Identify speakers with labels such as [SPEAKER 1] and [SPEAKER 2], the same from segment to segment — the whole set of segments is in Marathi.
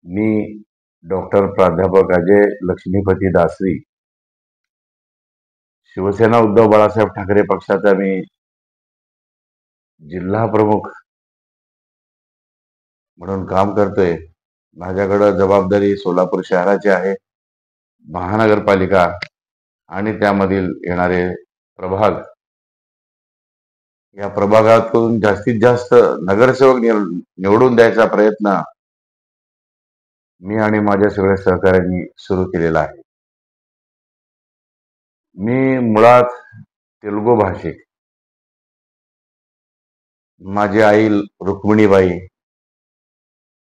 [SPEAKER 1] मी डॉक्टर प्राध्यापक अजय लक्ष्मीपती दासरी, शिवसेना उद्धव बाळासाहेब ठाकरे पक्षाचा मी जिल्हा प्रमुख म्हणून काम करतोय. माझ्याकडे जबाबदारी सोलापूर शहराची आहे, महानगरपालिका आणि त्यामधील येणारे प्रभाग. या प्रभागातून जास्तीत जास्त नगरसेवक निवडून द्यायचा प्रयत्न मी आणि माझ्या सगळ्या सहकाऱ्यांनी सुरू केलेला आहे. मी मुळात तेलुगू भाषिक. माझी आई रुक्मिणीबाई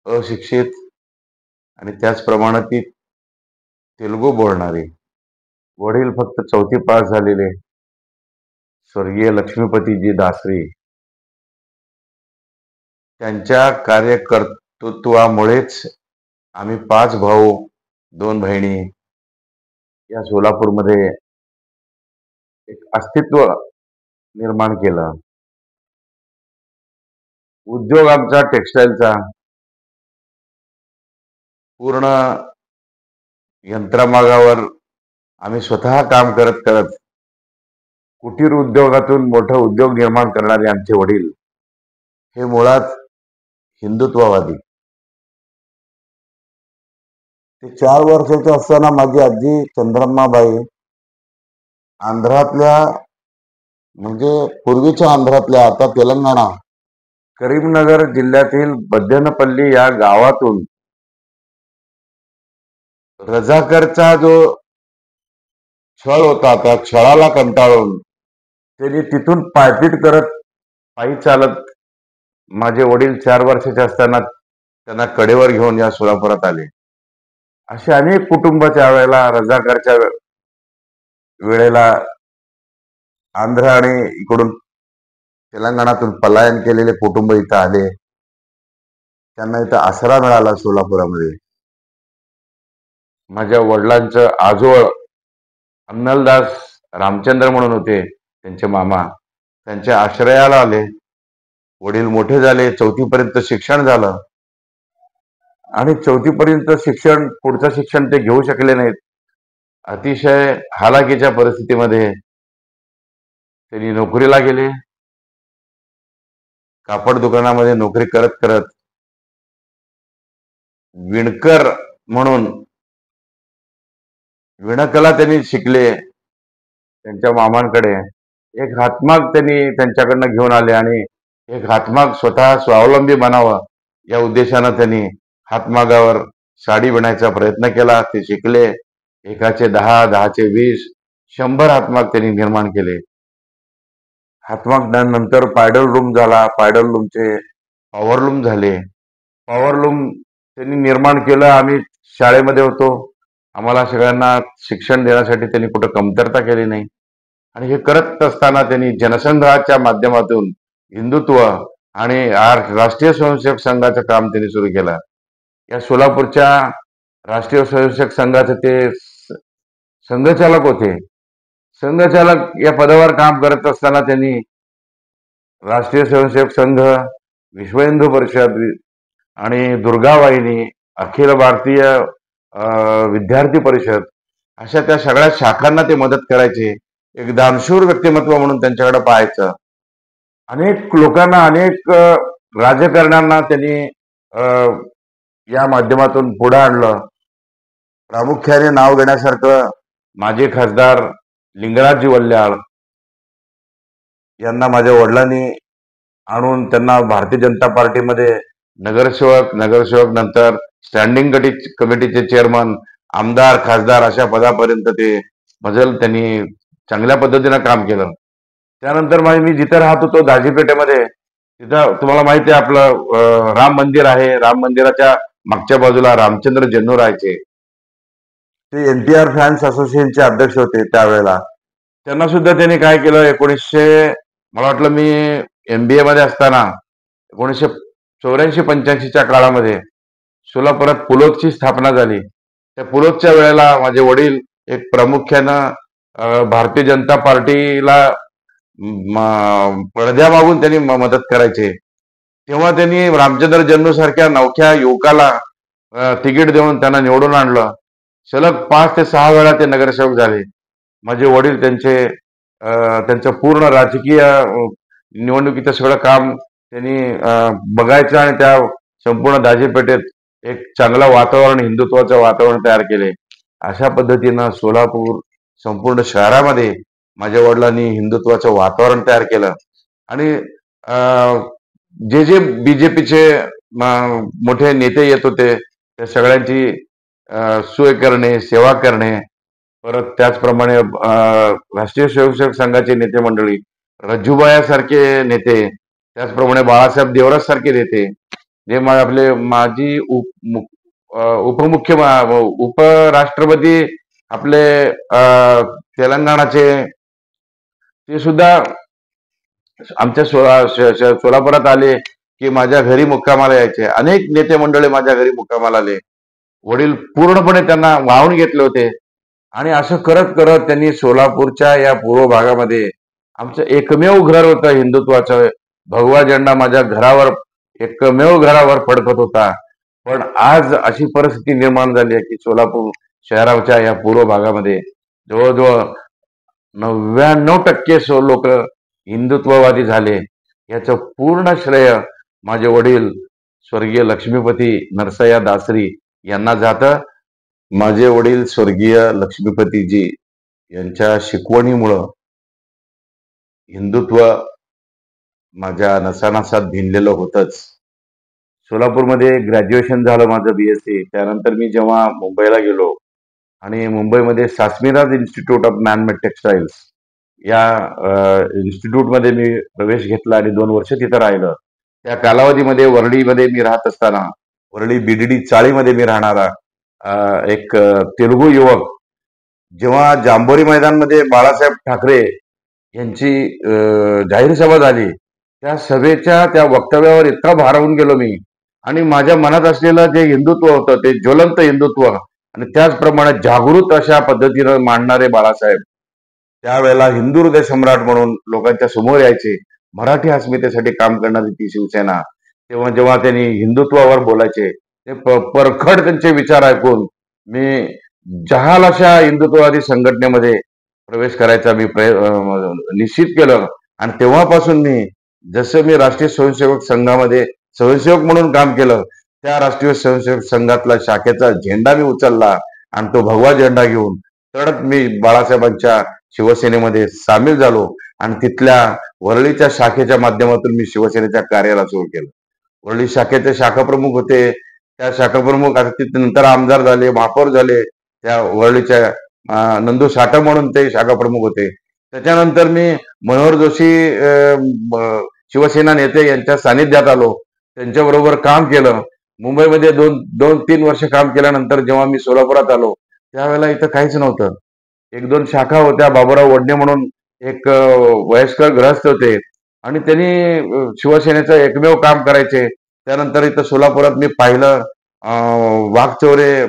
[SPEAKER 1] अशिक्षित आणि त्याचप्रमाणे ती तेलुगू बोलणारी. वडील फक्त 4थी पास झालेले स्वर्गीय लक्ष्मीपतीजी दासरी. त्यांच्या कार्यकर्तृत्वामुळेच आम्ही 5 भाऊ 2 बहिणी या सोलापूरमध्ये एक अस्तित्व निर्माण केलं. उद्योग आमचा टेक्सटाईलचा पूर्ण यंत्रमागावर आम्ही स्वतः काम करत करत कुटीर उद्योगातून मोठा उद्योग निर्माण करणारे आमचे वडील हे मुळात हिंदुत्ववादी. ते 4 वर्षाचे असताना माझी आजी चंद्रम्माबाई आंध्रातल्या, म्हणजे पूर्वीच्या आंध्रातल्या, आता तेलंगणा, करीमनगर जिल्ह्यातील बद्दनपल्ली या गावातून रजाकारचा जो छळ होता त्या छळाला कंटाळून त्यांनी तिथून पायपीट करत पायी चालत माझे वडील 4 वर्षाचे असताना त्यांना कडेवर घेऊन या सोलापुरात आले. असे अनेक कुटुंबाच्या वेळेला रजाकारच्या वेळेला आंध्र आणि इकडून तेलंगणातून पलायन केलेले कुटुंब इथं आले. त्यांना इथं आसरा मिळाला सोलापुरामध्ये. माझ्या वडिलांचं आजोळ अन्नलदास रामचंद्र म्हणून होते, त्यांचे मामा, त्यांच्या आश्रयाला आले. वडील मोठे झाले, 4थी पर्यंत शिक्षण झालं आणि 4थी पर्यंत शिक्षण, पुढचं शिक्षण ते घेऊ शकले नाहीत. अतिशय हालाकीच्या परिस्थितीमध्ये त्यांनी नोकरीला गेले. कापड दुकानामध्ये नोकरी करत करत विणकर म्हणून विणकला त्यांनी शिकले. त्यांच्या मामांकडे एक हातमाग त्यांनी त्यांच्याकडनं घेऊन आले आणि एक हातमाग स्वतः स्वावलंबी बनावं या उद्देशानं त्यांनी हातमागावर साडी बनायचा प्रयत्न केला. ते शिकले. एकाचे 10, 10चे 20, 100 हातमाग त्यांनी निर्माण केले. हातमाग नंतर पायडल लूम झाला, पायडल लूमचे पॉवरलूम झाले. पॉवरलूम त्यांनी निर्माण केलं. आम्ही शाळेमध्ये होतो, आम्हाला सगळ्यांना शिक्षण देण्यासाठी त्यांनी कुठं कमतरता केली नाही. आणि हे करत असताना त्यांनी जनसंघाच्या माध्यमातून हिंदुत्व आणि राष्ट्रीय स्वयंसेवक संघाचं काम त्यांनी सुरू केलं. या सोलापूरच्या राष्ट्रीय स्वयंसेवक संघाचे ते संघचालक होते. संघचालक या पदावर काम करत असताना त्यांनी राष्ट्रीय स्वयंसेवक संघ, विश्व हिंदू परिषद आणि दुर्गा वाहिनी, अखिल भारतीय विद्यार्थी परिषद, अशा त्या सगळ्या शाखांना ते मदत करायचे. एक दानशूर व्यक्तिमत्व म्हणून त्यांच्याकडे पाहायचं. अनेक लोकांना, अनेक राजकारण्यांना त्यांनी या माध्यमातून पुढे आणलं. प्रामुख्याने नाव घेण्यासारखं माजी खासदार लिंगराजजी वल्याळ यांना माझ्या वडिलांनी आणून त्यांना भारतीय जनता पार्टीमध्ये नगरसेवक नंतर स्टँडिंग कमिटीचे चेअरमन, आमदार, खासदार अशा पदापर्यंत ते मजल त्यांनी चांगल्या पद्धतीनं काम केलं. त्यानंतर मी जिथे राहत होतो दाजीपेठेमध्ये, तिथं तुम्हाला माहिती आहे आपलं राम मंदिर आहे. राम मंदिराच्या मागच्या बाजूला रामचंद्र जन्नू राहायचे. ते NTR फॅन्स असोसिएशनचे अध्यक्ष होते त्यावेळेला. त्यांना सुद्धा त्यांनी काय केलं, मला वाटलं मी MBA मध्ये असताना 1984-85च्या काळामध्ये सोलापुरात पुलोदची स्थापना झाली. त्या पुलोदच्या वेळेला माझे वडील एक प्रामुख्यानं भारतीय जनता पार्टीला पडद्यामागून त्यांनी मदत करायचे. तेव्हा त्यांनी रामचंद्र जन्नू सारख्या नवख्या युवकाला तिकीट देऊन त्यांना निवडून आणलं. सलग 5 ते 6 वेळा ते नगरसेवक झाले. माझे वडील त्यांचं पूर्ण राजकीय निवडणुकीचं सगळं काम त्यांनी बघायचं आणि त्या संपूर्ण दाजीपेठेत एक चांगलं वातावरण, हिंदुत्वाचं वातावरण तयार केले. अशा पद्धतीनं सोलापूर संपूर्ण शहरामध्ये माझ्या वडिलांनी हिंदुत्वाचं वातावरण तयार केलं. आणि जे बीजेपीचे मोठे नेते येत होते त्या सगळ्यांची सोय करणे, सेवा करणे, परत त्याचप्रमाणे राष्ट्रीय स्वयंसेवक संघाचे नेते मंडळी, रज्जूबायासारखे नेते, त्याचप्रमाणे बाळासाहेब देवराज सारखे नेते, जे आपले माजी उपमुख्य उपराष्ट्रपती आपले तेलंगणाचे, ते सुद्धा आमच्या सोलापुरात आले की माझ्या घरी मुक्कामाला यायचे. अनेक नेते मंडळी माझ्या घरी मुक्कामाला आले. वडील पूर्णपणे त्यांना वाहून घेतले होते. आणि असं करत करत त्यांनी सोलापूरच्या या पूर्व भागामध्ये आमचं एकमेव घर होतं हिंदुत्वाचं. भगवा झेंडा माझ्या घरावर, एकमेव घरावर फडकत होता. पण आज अशी परिस्थिती निर्माण झाली आहे की सोलापूर शहराच्या या पूर्व भागामध्ये जवळजवळ 99% लोक हिंदुत्ववादी झाले. याचं पूर्ण श्रेय माझे वडील स्वर्गीय लक्ष्मीपती नरसय्या दासरी यांना जातं. माझे वडील स्वर्गीय लक्ष्मीपतीजी यांच्या शिकवणीमुळं हिंदुत्व माझ्या नसानसात भिनलेलं होतंच. सोलापूरमध्ये ग्रॅज्युएशन झालं माझं BSc. त्यानंतर मी जेव्हा मुंबईला गेलो आणि मुंबईमध्ये सासमीराज इन्स्टिट्यूट ऑफ मॅनमेड टेक्सटाईल्स या इन्स्टिट्यूटमध्ये मी प्रवेश घेतला आणि 2 वर्ष तिथं राहिलं. त्या कालावधीमध्ये वरळीमध्ये मी राहत असताना, वरळी BDD चाळीमध्ये मी राहणारा एक तेलुगू युवक, जेव्हा जांभोरी मैदानमध्ये बाळासाहेब ठाकरे यांची जाहीर सभा झाली, त्या सभेच्या त्या वक्तव्यावर इतका भारावून गेलो मी. आणि माझ्या मनात असलेलं जे हिंदुत्व होतं ते ज्वलंत हिंदुत्व आणि त्याचप्रमाणे जागृत अशा पद्धतीनं मांडणारे बाळासाहेब त्यावेळेला हिंदू हृदय सम्राट म्हणून लोकांच्या समोर यायचे. मराठी अस्मितेसाठी काम करणारी ती शिवसेना. तेव्हा जेव्हा त्यांनी हिंदुत्वावर बोलायचे, ते परखड त्यांचे विचार ऐकून मी जहाल अशा हिंदुत्ववादी संघटनेमध्ये प्रवेश करायचा मी निश्चित केलं. आणि तेव्हापासून जसं मी राष्ट्रीय स्वयंसेवक संघामध्ये स्वयंसेवक म्हणून काम केलं, त्या राष्ट्रीय स्वयंसेवक संघातला शाखेचा झेंडा मी उचलला आणि तो भगवा झेंडा घेऊन तडक मी बाळासाहेबांच्या शिवसेनेमध्ये सामील झालो. आणि तिथल्या वरळीच्या शाखेच्या माध्यमातून मी शिवसेनेच्या कार्याला सुरू केलं. वरळी शाखेचे शाखा प्रमुख होते. त्या शाखा प्रमुख आता नंतर आमदार झाले, महापौर झाले. त्या वरळीच्या नंदू साठा म्हणून ते शाखा प्रमुख होते. त्याच्यानंतर मी मनोहर जोशी शिवसेना नेते यांच्या सानिध्यात आलो, त्यांच्याबरोबर काम केलं. मुंबईमध्ये 2-3 वर्ष काम केल्यानंतर जेव्हा मी सोलापुरात आलो, त्यावेळेला इथं काहीच नव्हतं. 1-2 शाखा होत्या. बाबूराव वडणे म्हणून एक वयस्कर गृहस्थ होते आणि त्यांनी शिवसेनेचं एकमेव काम करायचे. त्यानंतर इथं सोलापुरात मी पाहिलं, वाघचौरे,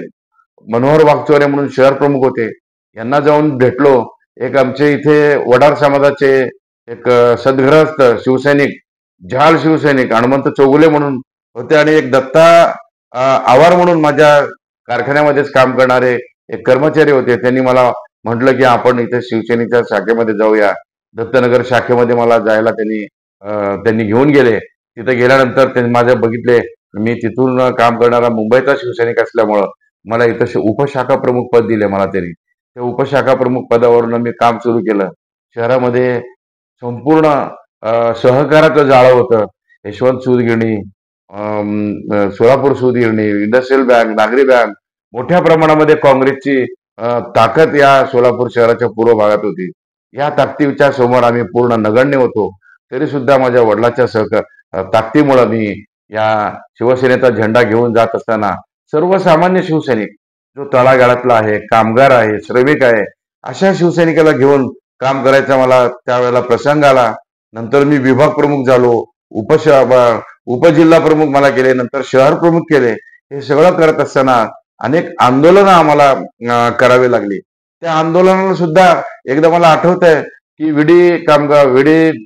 [SPEAKER 1] मनोहर वाघचौरे म्हणून शहर प्रमुख होते. यांना जाऊन भेटलो. एक आमचे इथे वडार समाजाचे एक सद्गृहस्थ शिवसैनिक, जहाल शिवसैनिक हनुमंत चौगुले म्हणून होते आणि एक दत्ता आवार म्हणून माझ्या कारखान्यामध्येच काम करणारे एक कर्मचारी होते. त्यांनी मला म्हटलं की आपण इथे शिवसेनेच्या शाखेमध्ये जाऊया. दत्तनगर शाखेमध्ये मला जायला त्यांनी घेऊन गेले. तिथे गेल्यानंतर त्यांनी माझ्या बघितले, मी तिथून काम करणारा मुंबईचा शिवसैनिक असल्यामुळं मला इथं उपशाखा प्रमुख पद दिले मला त्यांनी. त्या उपशाखा प्रमुख पदावरून मी काम सुरू केलं. शहरामध्ये संपूर्ण सहकाराचं जाळं होतं. यशवंत सूतगिरणी, सोलापूर सूतगिरणी, इंडस्ट्रियल बँक, नागरी बँक, मोठ्या प्रमाणामध्ये काँग्रेसची ताकद या सोलापूर शहराच्या पूर्व भागात होती. या ताकदीच्या समोर आम्ही पूर्ण नगण्य होतो. तरी सुद्धा माझ्या वडिलांच्या ताकदीमुळे मी या शिवसेनेचा झेंडा घेऊन जात असताना सर्वसामान्य शिवसैनिक, जो तळागाळातला आहे, कामगार आहे, श्रमिक आहे, अशा शिवसैनिकाला घेऊन काम करायचा मला त्यावेळेला प्रसंग आला. नंतर मी विभाग प्रमुख झालो, उपजिल्हा प्रमुख मला केले, नंतर शहर प्रमुख केले. हे सगळं करत असताना अनेक आंदोलनं आम्हाला करावी लागली. त्या आंदोलनाला सुद्धा एकदा मला आठवत आहे की विडी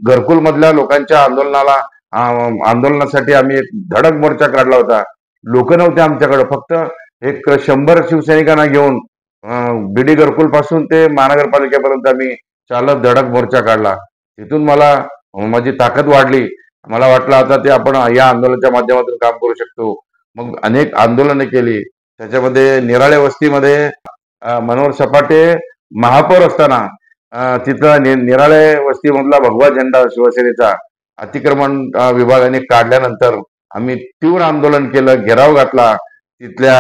[SPEAKER 1] घरकुल मधल्या लोकांच्या आंदोलनासाठी आम्ही एक धडक मोर्चा काढला होता. लोक नव्हते आमच्याकडे, फक्त एक 100 शिवसैनिकांना घेऊन बीडी घरकुल पासून ते महानगरपालिकेपर्यंत आम्ही चालत धडक मोर्चा काढला. तिथून मला माझी ताकद वाढली. मला वाटलं आता ते आपण या आंदोलनाच्या माध्यमातून काम करू शकतो. मग अनेक आंदोलने केली. त्याच्यामध्ये निराळे वस्तीमध्ये मनोहर सपाटे महापौर असताना तिथं निराळे वस्तीमधला भगवा झेंडा शिवसेनेचा अतिक्रमण विभागाने काढल्यानंतर आम्ही तीव्र आंदोलन केलं, घेराव घातला. तिथल्या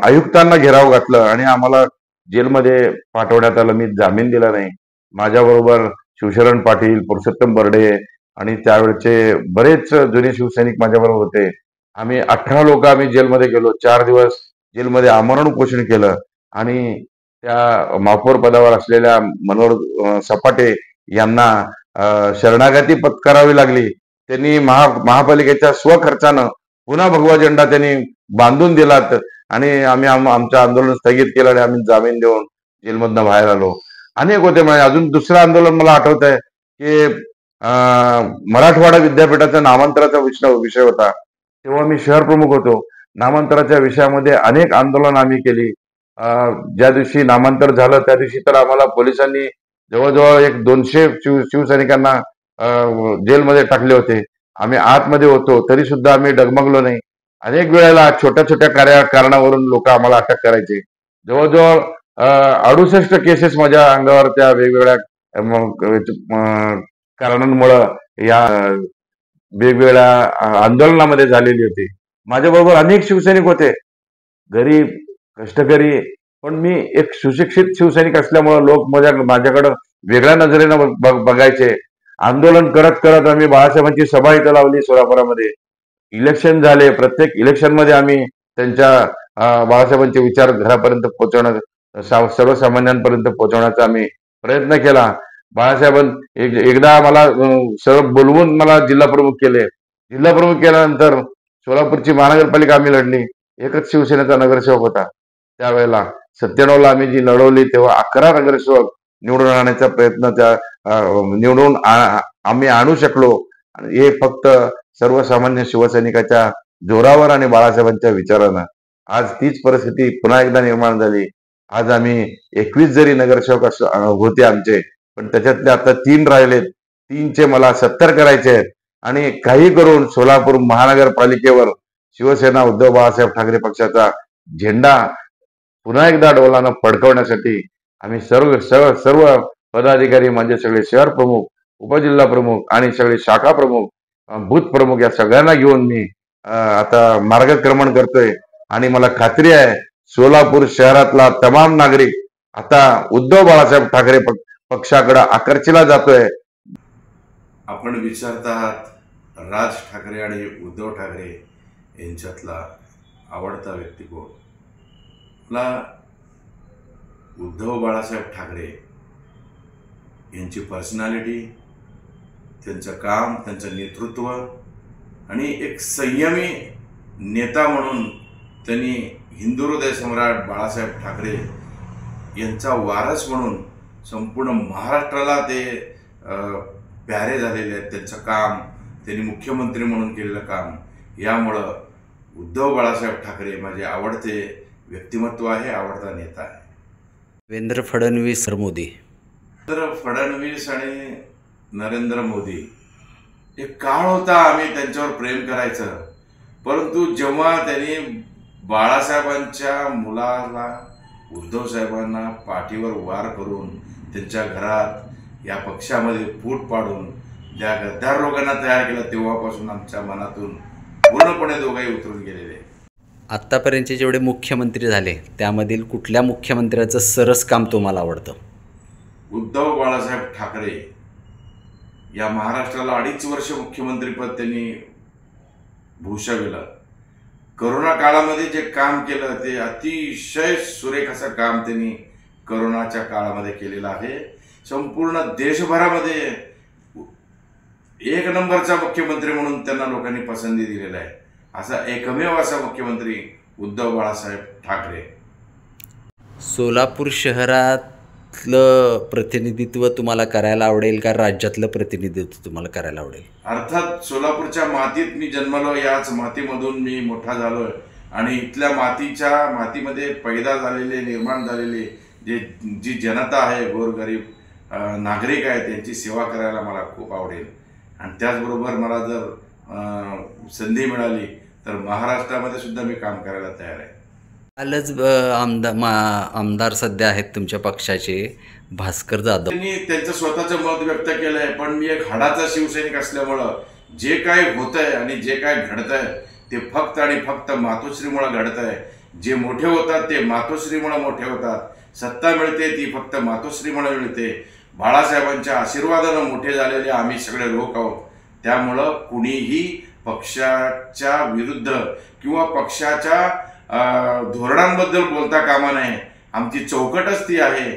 [SPEAKER 1] आयुक्तांना घेराव घातलं आणि आम्हाला जेलमध्ये पाठवण्यात आलं. मी जामीन दिला नाही. माझ्याबरोबर शिवशरण पाटील, पुरुषोत्तम बर्डे आणि त्यावेळचे बरेच जुने शिवसैनिक माझ्याबरोबर होते. आम्ही 18 लोक आम्ही जेलमध्ये गेलो. 4 दिवस जेलमध्ये आमरण उपोषण केलं आणि त्या महापौर पदावर असलेल्या मनोहर सपाटे यांना शरणागती पत्करावी लागली. त्यांनी महापालिकेच्या स्वखर्चानं पुन्हा भगवा झेंडा त्यांनी बांधून दिलात आणि आम्ही आमचं आंदोलन स्थगित केलं आणि आम्ही जामीन देऊन जेलमधनं बाहेर आलो. अनेक होते. म्हणजे अजून दुसरं आंदोलन मला आठवत आहे की मराठवाडा विद्यापीठाचा नामांतराचा विषय होता. तेव्हा मी शहर प्रमुख होतो. नामांतराच्या विषयामध्ये अनेक आंदोलन आम्ही केली. ज्या दिवशी नामांतर झालं त्या दिवशी तर आम्हाला पोलिसांनी जवळजवळ 200 शिवसैनिकांना जेलमध्ये टाकले होते. आम्ही आतमध्ये होतो तरी सुद्धा आम्ही डगमगलो नाही. अनेक वेळेला छोट्या छोट्या कारणावरून लोक आम्हाला अटक करायचे. जवळजवळ 68 केसेस माझ्या अंगावर त्या वेगवेगळ्या कारणांमुळं या वेगवेगळ्या आंदोलनामध्ये झालेली होती. माझ्याबरोबर अनेक शिवसैनिक होते, गरीब कष्टकरी, पण मी एक सुशिक्षित शिवसैनिक असल्यामुळे लोक माझ्याकडं वेगळ्या नजरेनं बघायचे. आंदोलन करत करत आम्ही बाळासाहेबांची सभा इथं लावली सोलापुरामध्ये. इलेक्शन झाले. प्रत्येक इलेक्शनमध्ये आम्ही त्यांच्या बाळासाहेबांचे विचार घरापर्यंत पोहोचवण्याचा, सर्वसामान्यांपर्यंत पोहोचवण्याचा आम्ही प्रयत्न केला. बाळासाहेबांनी एकदा मला सर्व बोलवून मला जिल्हा प्रमुख केले. जिल्हा प्रमुख केल्यानंतर सोलापूरची महानगरपालिका आम्ही लढली. एकच शिवसेनेचा नगरसेवक होता त्यावेळेला. 97ला आम्ही जी लढवली तेव्हा 11 नगरसेवक निवडून आणण्याचा प्रयत्न निवडून आम्ही आणू शकलो. हे फक्त सर्वसामान्य शिवसैनिकाच्या जोरावर आणि बाळासाहेबांच्या विचारानं. आज तीच परिस्थिती पुन्हा एकदा निर्माण झाली. आज आम्ही 21 जरी नगरसेवक होते आमचे, पण त्याच्यातले आता 3 राहिलेत. 3चे मला 70 करायचे आहेत आणि काही करून सोलापूर महानगरपालिकेवर शिवसेना उद्धव बाळासाहेब ठाकरे पक्षाचा झेंडा पुन्हा एकदा डोलानं फडकवण्यासाठी आम्ही सर्व पदाधिकारी, म्हणजे सगळे शहर प्रमुख, उपजिल्हा प्रमुख आणि सगळे शाखा प्रमुख, बूथ प्रमुख या सगळ्यांना घेऊन मी आता मार्गक्रमण करतोय. आणि मला खात्री आहे सोलापूर शहरातला तमाम नागरिक आता उद्धव बाळासाहेब ठाकरे पक्षाकडे आकर्षिला जातोय.
[SPEAKER 2] आपण विचारतात राज ठाकरे आणि उद्धव ठाकरे यांच्यातला आवडता व्यक्ती कोण? मला उद्धव बाळासाहेब ठाकरे यांची पर्सनॅलिटी, त्यांचं काम, त्यांचं नेतृत्व आणि एक संयमी नेता म्हणून त्यांनी हिंदू हृदय सम्राट बाळासाहेब ठाकरे यांचा वारस म्हणून संपूर्ण महाराष्ट्राला ते प्यारे झालेले आहेत. त्यांचं काम, त्यांनी मुख्यमंत्री म्हणून केलेलं काम, यामुळं उद्धव बाळासाहेब ठाकरे माझे आवडते व्यक्तिमत्व आहे, आवडता नेता आहे.
[SPEAKER 3] देवेंद्र फडणवीस मोदी.
[SPEAKER 2] फडणवीस आणि नरेंद्र मोदी, एक काळ होता आम्ही त्यांच्यावर प्रेम करायचं, परंतु जेव्हा त्यांनी बाळासाहेबांच्या मुलाला, उद्धव साहेबांना पाठीवर वार करून त्यांच्या घरात या पक्षामध्ये फूट पाडून ज्या गद्दार लोकांना तयार केलं, तेव्हापासून आमच्या मनातून पूर्णपणे दोघंही उतरून गेलेले.
[SPEAKER 3] आत्तापर्यंतचे जेवढे मुख्यमंत्री झाले त्यामधील कुठल्या मुख्यमंत्र्याचं सरस काम तुम्हाला आवडतं?
[SPEAKER 2] उद्धव बाळासाहेब ठाकरे या महाराष्ट्राला 2.5 वर्ष मुख्यमंत्रीपद त्यांनी भूषविलं. करोना काळामध्ये जे काम केलं ते अतिशय सुरेख असं काम त्यांनी करोनाच्या काळामध्ये केलेलं आहे. संपूर्ण देशभरामध्ये 1 नंबरचा मुख्यमंत्री म्हणून त्यांना लोकांनी पसंती दिलेला आहे. असा एकमेव असा मुख्यमंत्री उद्धव बाळासाहेब ठाकरे.
[SPEAKER 3] सोलापूर शहरात प्रतिनिधित्व तुम्हाला करायला आवडेल का राज्यातलं प्रतिनिधित्व तुम्हाला करायला आवडेल?
[SPEAKER 2] अर्थात सोलापूरच्या मातीत मी जन्मलो, याच मातीमधून मी मोठा झालोय आणि इथल्या मातीमध्ये पैदा झालेले, निर्माण झालेले जी जनता आहे, गोरगरीब नागरिक आहे, त्यांची सेवा करायला मला खूप आवडेल. आणि त्याचबरोबर मला जर संधी मिळाली तर महाराष्ट्रामध्ये सुद्धा मी काम करायला तयार आहे.
[SPEAKER 3] कालच आमदार सध्या आहेत तुमच्या पक्षाचे भास्कर जाधव.
[SPEAKER 2] त्यांनी त्यांचं स्वतःचं मत व्यक्त केलंय, पण मी एक हाडाचा शिवसैनिक असल्यामुळं जे काय होतंय आणि जे काय घडतंय ते फक्त आणि फक्त मातोश्रीमुळे घडतंय. जे मोठे होतात ते मातोश्रीमुळे मोठे होतात. सत्ता मिळते ती फक्त मातोश्रीमुळे मिळते. बाळासाहेबांच्या आशीर्वादानं मोठे झालेले आम्ही सगळे लोक आहोत. त्यामुळं कुणीही पक्षाच्या विरुद्ध किंवा पक्षाच्या धोरणांबद्दल बोलता कामा नये. आमची चौकटच ती आहे.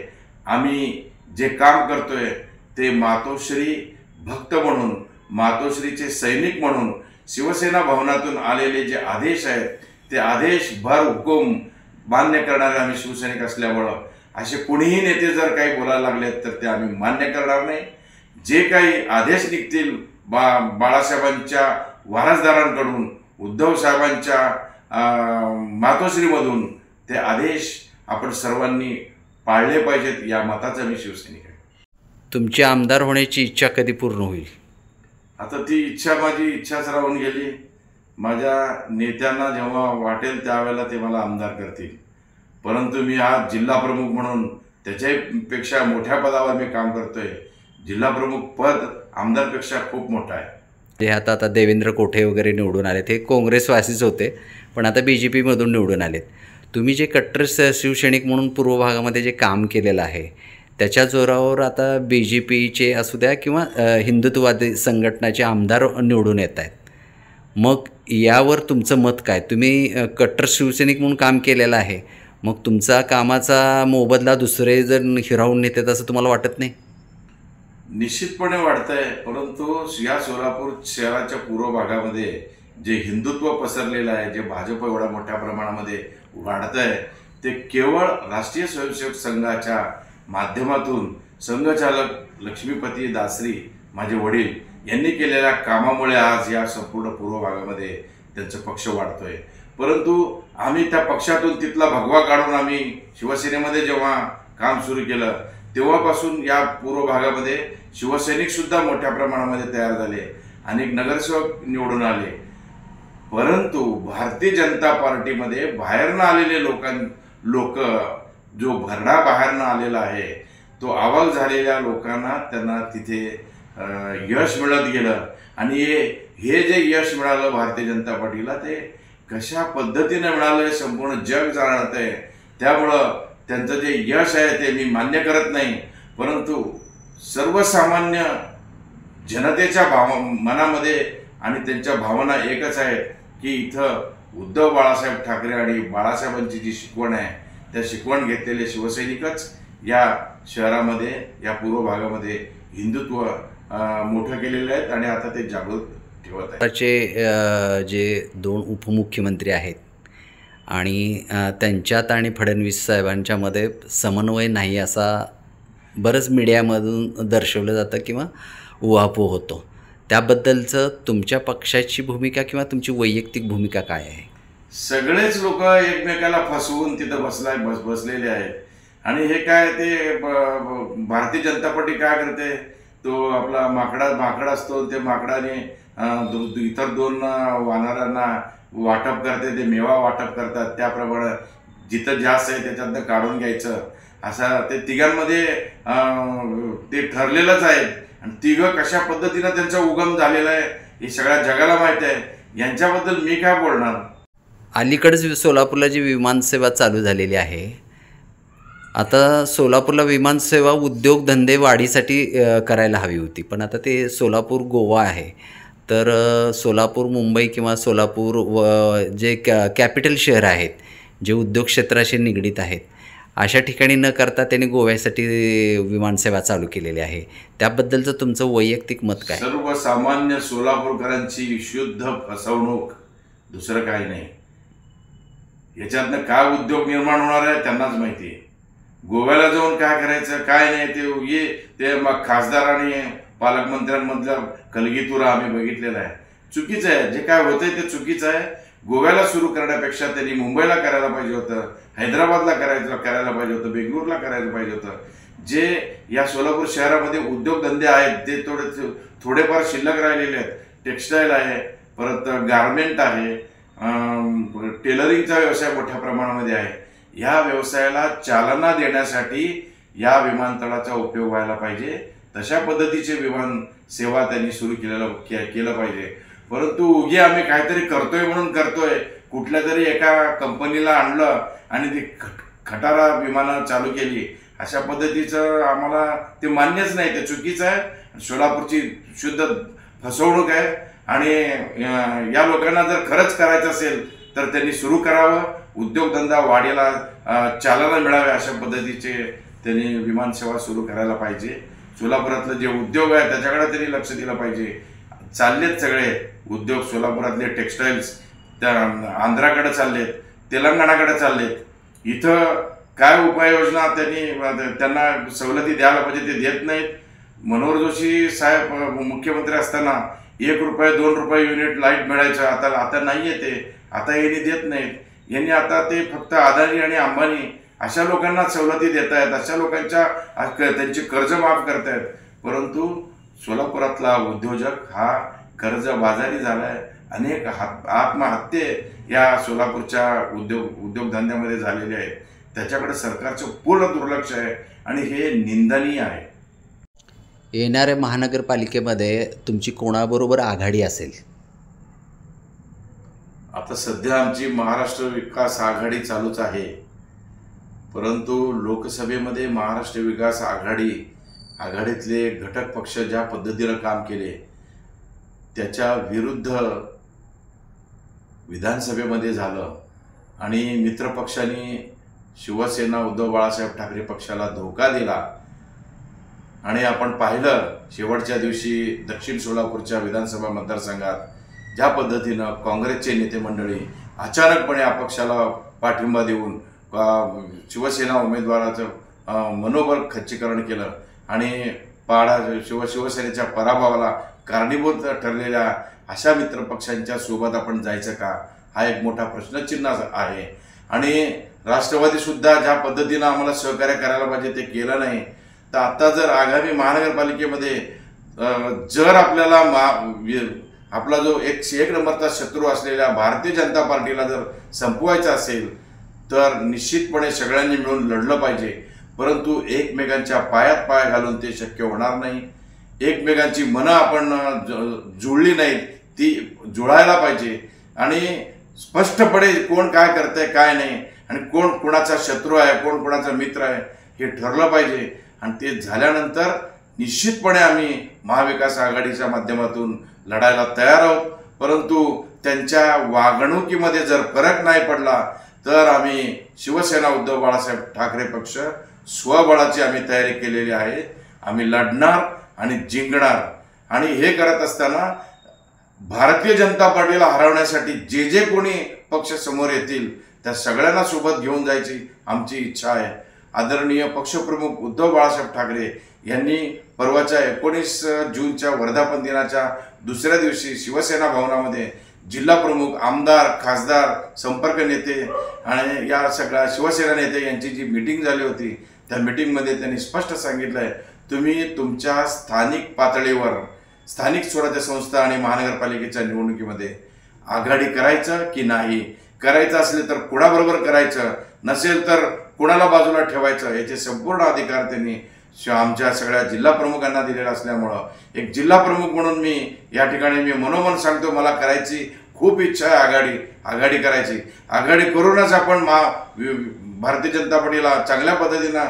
[SPEAKER 2] आम्ही जे काम करतोय ते मातोश्री भक्त म्हणून, मातोश्रीचे सैनिक म्हणून, शिवसेना भवनातून आलेले जे आदेश आहेत ते आदेश भर हुकूम मान्य करणारे आम्ही शिवसैनिक असल्यामुळं असे कुणीही नेते जर काही बोलायला लागलेत तर ते आम्ही मान्य करणार नाही. जे काही आदेश निघतील बाळासाहेबांच्या वारसदारांकडून, उद्धव साहेबांच्या मातोश्रीमधून, ते आदेश आपण सर्वांनी पाळले पाहिजेत, या मताचा मी शिवसैनिक आहे.
[SPEAKER 3] तुमची आमदार होण्याची इच्छा कधी पूर्ण होईल?
[SPEAKER 2] आता ती इच्छा माझी इच्छाच राहून गेली. माझ्या नेत्यांना जेव्हा वाटेल त्यावेळेला ते मला आमदार करतील. परंतु मी आज जिल्हा प्रमुख म्हणून त्याच्यापेक्षा मोठ्या पदावर मी काम करतोय. जिल्हा प्रमुख पद आमदारपेक्षा खूप मोठं आहे.
[SPEAKER 3] ते आता देवेंद्र कोठे वगैरे निवडून आलेत, हे काँग्रेसवासीच होते पण आता BJPमधून निवडून आलेत. तुम्ही जे कट्टर शिवसैनिक म्हणून पूर्व भागामध्ये जे काम केलेलं आहे त्याच्या जोरावर आता BJPचे असू द्या किंवा हिंदुत्ववादी संघटनाचे आमदार निवडून येत आहेत. मग यावर तुमचं मत काय? तुम्ही कट्टर शिवसैनिक म्हणून काम केलेलं आहे, मग तुमचा कामाचा मोबदला दुसरे जर हिरावून नेतात असं तुम्हाला वाटत नाही?
[SPEAKER 2] निश्चितपणे वाटतंय. परंतु या सोलापूर शहराच्या पूर्व भागामध्ये जे हिंदुत्व पसरलेलं आहे, जे भाजप एवढ्या मोठ्या प्रमाणामध्ये वाढतंय, ते केवळ राष्ट्रीय स्वयंसेवक संघाच्या माध्यमातून संघचालक लक्ष्मीपती दासरी माझे वडील यांनी केलेल्या कामामुळे आज या संपूर्ण पूर्व भागामध्ये त्यांचा पक्ष वाढतोय. परंतु आम्ही त्या पक्षातून तिथला भगवा काढून आम्ही शिवसेनेमध्ये जेव्हा काम सुरू केलं तेव्हापासून या पूर्व भागामध्ये शिवसैनिक सुद्धा मोठ्या प्रमाणामध्ये तयार झाले, अनेक नगरसेवक निवडून आले. परंतु भारतीय जनता पार्टीमध्ये बाहेरनं आलेले लोक जो भरडा बाहेरनं आलेला आहे, तो आवाज झालेल्या लोकांना त्यांना तिथे यश मिळत गेलं. आणि हे जे यश मिळालं भारतीय जनता पार्टीला, ते कशा पद्धतीने मिळालं हे संपूर्ण जग जाणत आहे. त्यामुळं त्यांचं जे यश आहे ते मी मान्य करत नाही, परंतु सर्वसामान्य जनतेच्या मनामध्ये आणि त्यांच्या भावना एकच आहेत की इथं उद्धव बाळासाहेब ठाकरे आणि बाळासाहेबांची जी शिकवण आहे त्या शिकवण घेतलेले शिवसैनिकच या शहरामध्ये, या पूर्व भागामध्ये हिंदुत्व मोठं केलेलं आहेत आणि आता ते जागृत ठेवत आहेत.
[SPEAKER 3] त्याचे जे 2 उपमुख्यमंत्री आहेत आणि त्यांच्यात आणि फडणवीस साहेबांच्यामध्ये समन्वय नाही असा बरंच मीडियामधून दर्शवलं जातं किंवा उहापोह होतो. त्याबद्दलचं तुमच्या पक्षाची भूमिका किंवा तुमची वैयक्तिक भूमिका काय आहे?
[SPEAKER 2] सगळेच लोक एकमेकाला फसवून तिथं बसलेले आहेत. आणि हे काय ते भारतीय जनता पार्टी काय करते, तो आपला माकड असतो, ते माकडाने इतर 2 वानरांना वाटप करते, ते मेवा वाटप करतात. त्याप्रमाणे जिथं जास्त आहे त्याच्यातनं काढून घ्यायचं, असा ते तिघांमध्ये ते ठरलेलंच आहे. आणि तिघं कशा पद्धतीनं त्यांचा उगम झालेला आहे हे सगळ्या जगाला माहीत आहे. यांच्याबद्दल मी काय बोलणार.
[SPEAKER 3] अलीकडेच सोलापूरला जी विमानसेवा चालू झालेली आहे, आता सोलापूरला विमानसेवा उद्योगधंदे वाढीसाठी करायला हवी होती, पण आता ते सोलापूर गोवा आहे, तर सोलापूर मुंबई किंवा सोलापूर जे कॅपिटल शहर आहेत जे उद्योग क्षेत्राशी निगडीत आहेत अशा ठिकाणी न करता त्यांनी गोव्यासाठी विमानसेवा चालू केलेली आहे. त्याबद्दलचं तुमचं वैयक्तिक मत काय?
[SPEAKER 2] सर्वसामान्य सोलापूरकरांची शुद्ध फसवणूक, दुसरं काही नाही. याच्यातनं काय उद्योग निर्माण होणार आहे त्यांनाच माहिती आहे. गोव्याला जाऊन काय करायचं काय नाही ते मग खासदार आणि पालकमंत्र्यांमधला कलगीतुरा आम्ही बघितलेला आहे. चुकीचं आहे, जे काय होतंय ते चुकीचं आहे. गोव्याला सुरू करण्यापेक्षा त्यांनी मुंबईला करायला पाहिजे होतं, हैदराबादला करायला पाहिजे होतं, बेंगळूरला करायला पाहिजे होतं. जे या सोलापूर शहरामध्ये उद्योगधंदे आहेत ते थोडेफार शिल्लक राहिलेले आहेत. टेक्स्टाईल आहे, परत गारमेंट आहे, टेलरिंगचा व्यवसाय मोठ्या प्रमाणामध्ये आहे. या व्यवसायाला चालना देण्यासाठी या विमानतळाचा उपयोग व्हायला पाहिजे. तशा पद्धतीचे विमान सेवा त्यांनी सुरू केलं पाहिजे. परंतु उगी आम्ही काहीतरी करतोय म्हणून करतोय, कुठल्या तरी एका कंपनीला आणलं आणि ती खटारा विमानं चालू केली, अशा पद्धतीचं आम्हाला ते मान्यच नाही. ते चुकीचं आहे. सोलापूरची शुद्ध फसवणूक आहे. आणि या लोकांना जर खरंच करायचं असेल तर त्यांनी सुरू करावं. उद्योगधंदा वाढीला चालना मिळावे अशा पद्धतीचे त्यांनी विमानसेवा सुरू करायला पाहिजे. सोलापुरातलं जे उद्योग आहे त्याच्याकडे त्यांनी लक्ष दिलं पाहिजे. चाललेत सगळे उद्योग सोलापुरातले टेक्स्टाईल्स त्या आंध्राकडे चाललेत, तेलंगणाकडे चाललेत. इथं काय उपाययोजना त्यांना सवलती द्यायला पाहिजे ते देत नाहीत. मनोहर जोशी साहेब मुख्यमंत्री असताना 1 रुपये 2 रुपये युनिट लाईट मिळायचं, आता नाही येते. आता यांनी देत नाहीत. यांनी आता ते फक्त अदानी आणि अंबानी अशा लोकांना सवलती देत आहेत, अशा लोकांच्या त्यांची कर्ज माफ करतायत. परंतु सोलापुरातला उद्योजक हा कर्जबाजारी झालाय. अनेक आत्महत्ये या सोलापूरच्या उद्योगधंद्यामध्ये झालेले आहेत. त्याच्याकडे सरकारचं पूर्ण दुर्लक्ष आहे आणि हे निंदनीय आहे.
[SPEAKER 3] येणाऱ्या महानगरपालिकेमध्ये तुमची कोणाबरोबर आघाडी असेल?
[SPEAKER 2] आता सध्या आमची महाराष्ट्र विकास आघाडी चालूच आहे. परंतु लोकसभेमध्ये महाराष्ट्र विकास आघाडीतले घटक पक्ष ज्या पद्धतीनं काम केले त्याच्या विरुद्ध विधानसभेमध्ये झालं आणि मित्रपक्षांनी शिवसेना उद्धव बाळासाहेब ठाकरे पक्षाला धोका दिला. आणि आपण पाहिलं शेवटच्या दिवशी दक्षिण सोलापूरच्या विधानसभा मतदारसंघात ज्या पद्धतीनं काँग्रेसचे नेते मंडळी अचानकपणे अपक्षाला पाठिंबा देऊन शिवसेना उमेदवाराचं मनोबल खच्चीकरण केलं आणि शिवसेनेच्या पराभवाला कारणीभूत ठरलेल्या अशा मित्रपक्षांच्या सोबत आपण जायचं का, हा एक मोठा प्रश्नचिन्ह आहे. आणि राष्ट्रवादी सुद्धा ज्या पद्धतीनं आम्हाला सहकार्य करायला पाहिजे ते केलं नाही. तर आता जर आगामी महानगरपालिकेमध्ये जर आपल्याला आपला जो 101 नंबरचा शत्रू असलेल्या भारतीय जनता पार्टीला जर संपवायचा असेल तर निश्चितपणे सगळ्यांनी मिळून लढलं पाहिजे. परंतु एकमेकांच्या पायात पाय घालून ते शक्य होणार नाही. एकमेकांची मनं आपण जुळली नाहीत, ती जुळायला पाहिजे. आणि स्पष्टपणे कोण काय करतंय काय नाही आणि कोण कुणाचा शत्रू आहे कोण कुणाचा मित्र आहे हे ठरलं पाहिजे. आणि ते झाल्यानंतर निश्चितपणे आम्ही महाविकास आघाडीच्या माध्यमातून लढायला तयार आहोत. परंतु त्यांच्या वागणुकीमध्ये जर फरक नाही पडला तर आम्ही शिवसेना उद्धव बाळासाहेब ठाकरे पक्ष स्वबळाची आम्ही तयारी केलेली आहे. आम्ही लढणार आणि जिंकणार. आणि हे करत असताना भारतीय जनता पार्टीला हरवण्यासाठी जे कोणी पक्ष समोर येतील त्या सगळ्यांना सोबत घेऊन जायची आमची इच्छा आहे. आदरणीय पक्षप्रमुख उद्धव बाळासाहेब ठाकरे यांनी परवाच्या 19 जूनच्या वर्धापन दिनाच्या दुसऱ्या दिवशी शिवसेना भवनामध्ये जिल्हा प्रमुख, आमदार, खासदार, संपर्क नेते आणि या सगळ्या शिवसेना नेते यांची जी मीटिंग झाली होती त्या मीटिंगमध्ये त्यांनी स्पष्ट सांगितलं आहे, तुम्ही तुमच्या स्थानिक पातळीवर स्थानिक स्वराज्य संस्था आणि महानगरपालिकेच्या निवडणुकीमध्ये आघाडी करायचं की नाही, करायचं असले तर कुणाबरोबर करायचं, नसेल तर कुणाला बाजूला ठेवायचं, याचे संपूर्ण अधिकार त्यांनी आमच्या सगळ्या जिल्हा प्रमुखांना दिलेला असल्यामुळं एक जिल्हा प्रमुख म्हणून मी या ठिकाणी मी मनोमन सांगतो, मला करायची खूप इच्छा आहे आघाडी करायची. आघाडी करूनच आपण भारतीय जनता पार्टीला चांगल्या पद्धतीनं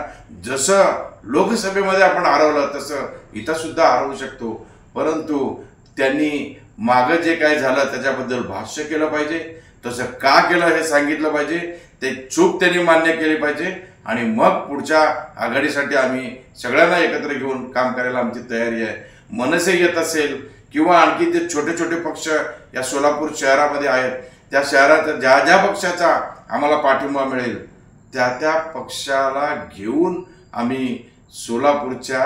[SPEAKER 2] जसं लोकसभेमध्ये आपण हरवलं तसं इथं सुद्धा हरवू शकतो. परंतु त्यांनी मागं जे काय झालं त्याच्याबद्दल भाष्य केलं पाहिजे, तसं का केलं हे सांगितलं पाहिजे, ते चूक त्यांनी मान्य केली पाहिजे आणि मग पुढच्या आघाडीसाठी आम्ही सगळ्यांना एकत्र घेऊन काम करायला आमची तयारी आहे. मनसे येत असेल किंवा आणखी जे छोटे छोटे पक्ष या सोलापूर शहरामध्ये आहेत त्या शहरात ज्या पक्षाचा आम्हाला पाठिंबा मिळेल त्या पक्षाला घेऊन आम्ही सोलापूरच्या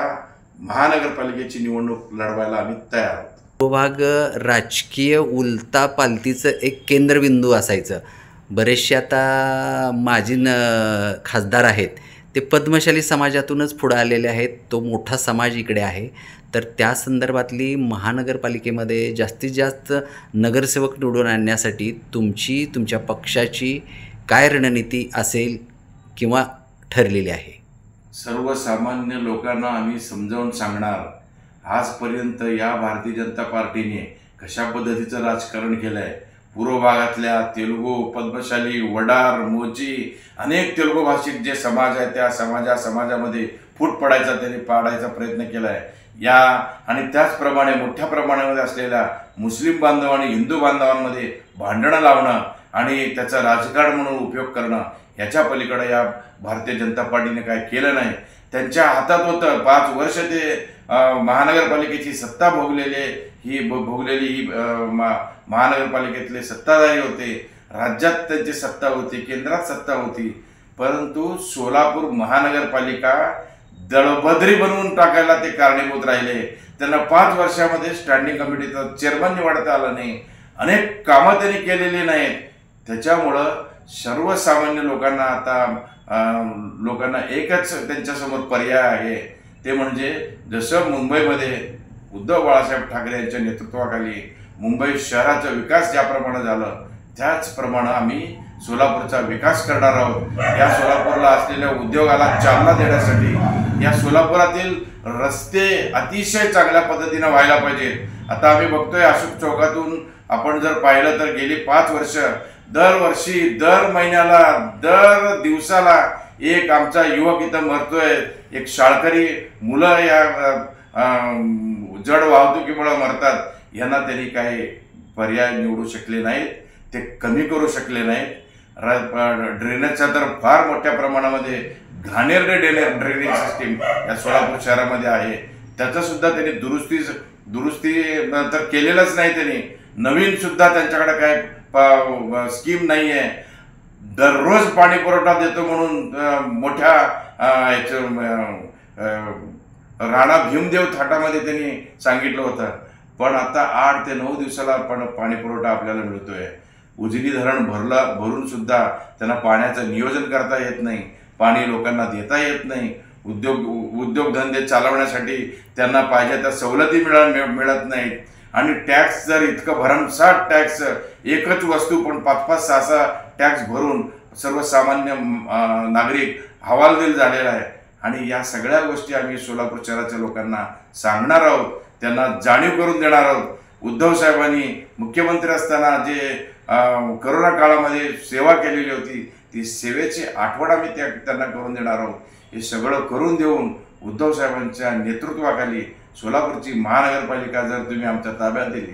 [SPEAKER 2] महानगरपालिकेची निवडणूक लढवायला आम्ही तयार आहोत.
[SPEAKER 3] तो भाग राजकीय उलतापालतीचं एक केंद्रबिंदू असायचं. बरेचसे आता माजी खासदार आहेत ते पद्मशाली समाजातूनच पुढे आलेले आहेत. तो मोठा समाज इकडे आहे. तर त्या संदर्भातली महानगरपालिकेमध्ये जास्तीत जास्त नगरसेवक निवडून आणण्यासाठी तुमच्या पक्षाची काय रणनीती असेल किंवा ठरलेली आहे?
[SPEAKER 2] सर्वसामान्य लोकांना आम्ही समजावून सांगणार. आजपर्यंत या भारतीय जनता पार्टीने कशा पद्धतीचं राजकारण केलं आहे. पूर्व भागातल्या तेलुगू, पद्मशाली, वडार, मोची अनेक तेलुगू भाषिक जे समाज आहे त्या समाजामध्ये फूट पाडायचा प्रयत्न केला आहे. या आणि त्याचप्रमाणे मोठ्या प्रमाणामध्ये असलेल्या मुस्लिम बांधव आणि हिंदू बांधवांमध्ये भांडणं लावणं आणि त्याचा राजकारण म्हणून उपयोग करणं, याच्या पलीकडे या भारतीय जनता पार्टीने काय केलं नाही. त्यांच्या हातात होतं 5 वर्ष ते महानगरपालिकेची सत्ता भोगलेली ही महानगरपालिकेतले सत्ताधारी होते. राज्यात त्यांची सत्ता होती, केंद्रात सत्ता होती. परंतु सोलापूर महानगरपालिका दळभद्री बनवून टाकायला ते कारणीभूत राहिले. त्यांना 5 वर्षामध्ये स्टँडिंग कमिटीचा चेअरमन निवडता आला नाही. अनेक कामं त्यांनी केलेली नाहीत. त्याच्यामुळं सर्वसामान्य लोकांना एकच त्यांच्यासमोर पर्याय आहे, ते म्हणजे जसं मुंबईमध्ये उद्धव बाळासाहेब ठाकरे यांच्या नेतृत्वाखाली मुंबई शहराचा विकास ज्याप्रमाणे झालं त्याचप्रमाणे आम्ही सोलापूरचा विकास करणार आहोत. या सोलापूरला असलेल्या उद्योगाला चालना देण्यासाठी या सोलापुरातील रस्ते अतिशय चांगल्या पद्धतीने व्हायला पाहिजेत. आता आम्ही बघतोय अशोक चौकातून आपण जर पाहिलं तर गेली 5 वर्ष दरवर्षी दर महिन्याला दर दिवसाला एक आमचा युवक इथं मरतोय. एक शाळकरी मुलं या जड वाहतुकीमुळे मरतात. यांना त्यांनी काही पर्याय निवडू शकले नाहीत, ते कमी करू शकले नाहीत. ड्रेनेजचा तर फार मोठ्या प्रमाणामध्ये घाणेरडे ड्रेनेज सिस्टीम या सोलापूर शहरामध्ये आहे. त्याचं सुद्धा त्यांनी दुरुस्ती तर केलेलंच नाही. त्यांनी नवीन सुद्धा त्यांच्याकडे काय स्कीम नाही आहे. दररोज पाणी पुरवठा देतो म्हणून मोठ्या राणा भीमदेव थाटामध्ये त्यांनी सांगितलं होतं. पण आता 8 ते 9 दिवसाला पण पाणी पुरवठा आपल्याला मिळतोय. उजनी धरण भरून सुद्धा त्यांना पाण्याचं नियोजन करता येत नाही. पाणी लोकांना देता येत नाही. उद्योगधंदे चालवण्यासाठी त्यांना पाहिजे त्या सवलती मिळत नाहीत. आणि टॅक्स जर इतकं भरमसाठ टॅक्स, एकच वस्तू पण 5-5, 6-6 टॅक्स भरून सर्वसामान्य नागरिक हवालदिल झालेला आहे. आणि या सगळ्या गोष्टी आम्ही सोलापूर शहराच्या लोकांना सांगणार आहोत, त्यांना जाणीव करून देणार आहोत. उद्धव साहेबांनी मुख्यमंत्री असताना जे करोना काळामध्ये सेवा केलेली होती ती सेवेची आठवण आम्ही त्यांना करून देणार आहोत. हे सगळं करून देऊन उद्धव साहेबांच्या नेतृत्वाखाली सोलापूरची महानगरपालिका जर तुम्ही आमच्या ताब्यात दिली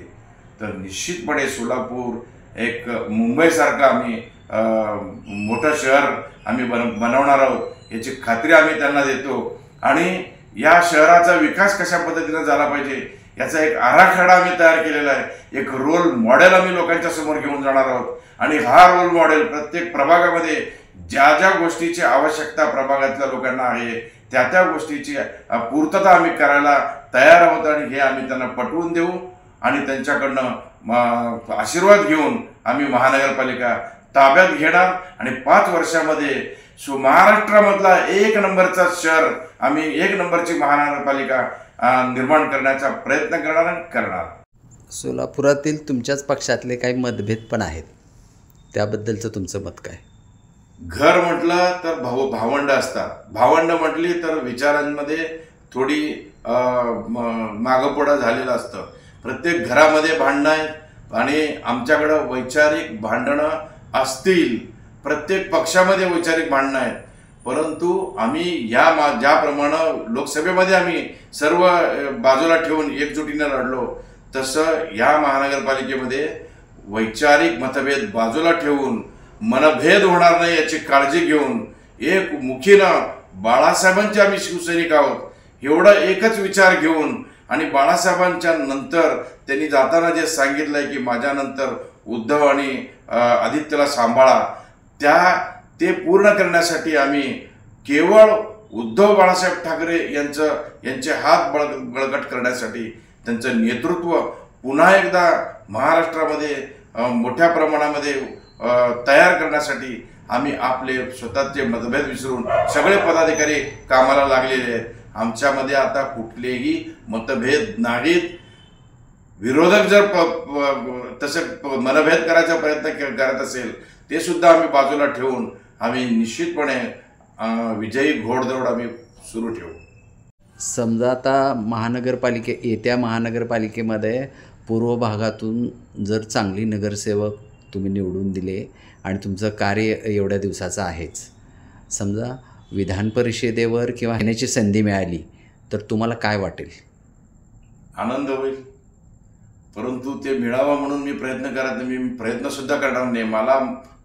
[SPEAKER 2] तर निश्चितपणे सोलापूर एक मुंबईसारखं आम्ही मोठं शहर आम्ही बनवणार आहोत याची खात्री आम्ही त्यांना देतो. आणि या शहराचा विकास कशा पद्धतीने झाला पाहिजे याचा एक आराखडा आम्ही तयार केलेला आहे. एक रोल मॉडेल आम्ही लोकांच्या समोर घेऊन जाणार आहोत. आणि हा रोल मॉडेल प्रत्येक प्रभागामध्ये ज्या ज्या गोष्टीची आवश्यकता प्रभागातल्या लोकांना आहे त्या गोष्टीची पूर्तता आम्ही करायला तयार आहोत. आणि हे आम्ही त्यांना पटवून देऊ आणि त्यांच्याकडनं आशीर्वाद घेऊन आम्ही महानगरपालिका ताब्यात घेणार. आणि 5 वर्षामध्ये महाराष्ट्रामधला 1 नंबरचा शहर आम्ही 1 नंबरची महानगरपालिका निर्माण करण्याचा प्रयत्न करणार.
[SPEAKER 3] सोलापुरातील तुमच्याच पक्षातले काही मतभेद पण आहेत, त्याबद्दलचं तुमचं मत काय?
[SPEAKER 2] घर म्हटलं तर भावंड असतात. भावंड म्हटली तर विचारांमध्ये थोडी मागपुढं झालेलं असतं. प्रत्येक घरामध्ये भांडणं आहेत आणि आमच्याकडं वैचारिक भांडणं असतील. प्रत्येक पक्षामध्ये वैचारिक भांडणं आहेत. परंतु आम्ही ज्याप्रमाणे लोकसभेमध्ये आम्ही सर्व बाजूला ठेवून एकजुटीने लढलो तसं या महानगरपालिकेमध्ये वैचारिक मतभेद बाजूला ठेवून मनभेद होणार नाही याची काळजी घेऊन एक मुखीनं बाळासाहेबांचे आम्ही शिवसैनिक आहोत एवढा एकच विचार घेऊन आणि बाळासाहेबांच्या नंतर त्यांनी जाताना जे सांगितलंय की माझ्यानंतर उद्धव आणि आदित्यला सांभाळा, ते पूर्ण करण्यासाठी आम्ही केवळ उद्धव बाळासाहेब ठाकरे यांचे हात बळकट करण्यासाठी, त्यांचं नेतृत्व पुन्हा एकदा महाराष्ट्रामध्ये मोठ्या प्रमाणामध्ये तयार करण्यासाठी आम्ही आपले स्वतःचे मतभेद विसरून सगळे पदाधिकारी कामाला लागलेले आहेत. आमच्यामध्ये आता कुठलेही मतभेद नाहीत. विरोधक जर तसे मनभेद करायचा प्रयत्न करत असेल ते सुद्धा आम्ही बाजूला ठेवून आम्ही निश्चितपणे विजयी घोडदौड आम्ही सुरू ठेवू.
[SPEAKER 3] समजा आता येत्या महानगरपालिकेमध्ये पूर्व भागातून जर चांगली नगरसेवक तुम्ही निवडून दिले आणि तुमचं कार्य एवढ्या दिवसाचं आहेच, समजा विधान परिषदेवर किंवा येण्याची संधी मिळाली तर तुम्हाला काय वाटेल?
[SPEAKER 2] आनंद होईल. परंतु ते मिळावं म्हणून मी प्रयत्नसुद्धा करणार नाही. मला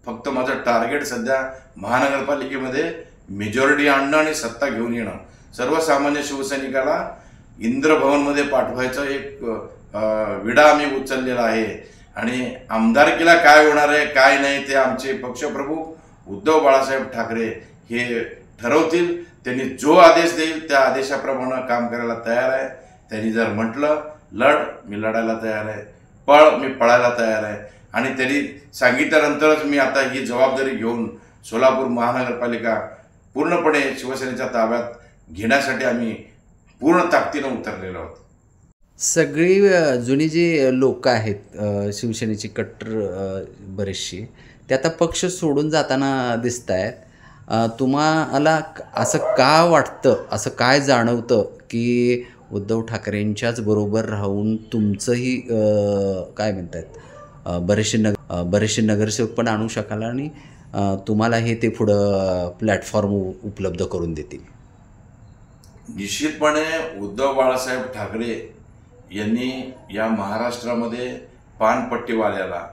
[SPEAKER 2] फक्त माझं टार्गेट सध्या महानगरपालिकेमध्ये मेजॉरिटी आणणं आणि सत्ता घेऊन येणं. सर्वसामान्य शिवसैनिकाला इंद्रभवनमध्ये पाठवायचं एक विडा आम्ही उचललेला आहे. आणि आमदारकीला काय होणार आहे काय नाही ते आमचे पक्षप्रमुख उद्धव बाळासाहेब ठाकरे हे ठरवतील. त्यांनी जो आदेश देईल त्या आदेशाप्रमाणे काम करायला तयार आहे. त्यांनी जर म्हटलं लढ, मी लढायला तयार आहे, पळ, मी पळायला तयार आहे. आणि त्यांनी सांगितल्यानंतरच मी आता ही जबाबदारी घेऊन सोलापूर महानगरपालिका पूर्णपणे शिवसेनेच्या ताब्यात घेण्यासाठी आम्ही पूर्ण ताकदीनं उतरलेलो आहोत.
[SPEAKER 3] सगळी जुनी जी लोक आहेत शिवसेनेची कट्टर बरेचशी, ते आता पक्ष सोडून जाताना दिसत आहेत. तुम्हाला असं का वाटतं, असं काय जाणवतं की उद्धव ठाकरेंच्याच बरोबर राहून तुमचंही काय म्हणतात बरेचसे नगरसेवक पण आणू शकाल आणि तुम्हाला हे ते पुढं प्लॅटफॉर्म उपलब्ध करून देतील?
[SPEAKER 2] निश्चितपणे उद्धव बाळासाहेब ठाकरे यांनी या महाराष्ट्रामध्ये पानपट्टीवाल्याला,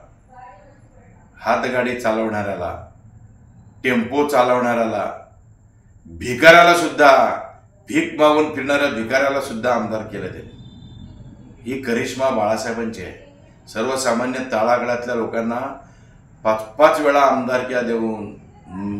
[SPEAKER 2] हातगाडी चालवणाऱ्याला, टेम्पो चालवणाऱ्याला, भिकाऱ्याला सुद्धा, भीक मागून फिरणाऱ्या भिकाऱ्याला सुद्धा आमदार केलं त्यांनी. ही करिश्मा बाळासाहेबांची आहे. सर्वसामान्य तळागाळातल्या लोकांना 5-5 वेळा आमदारक्या देऊन,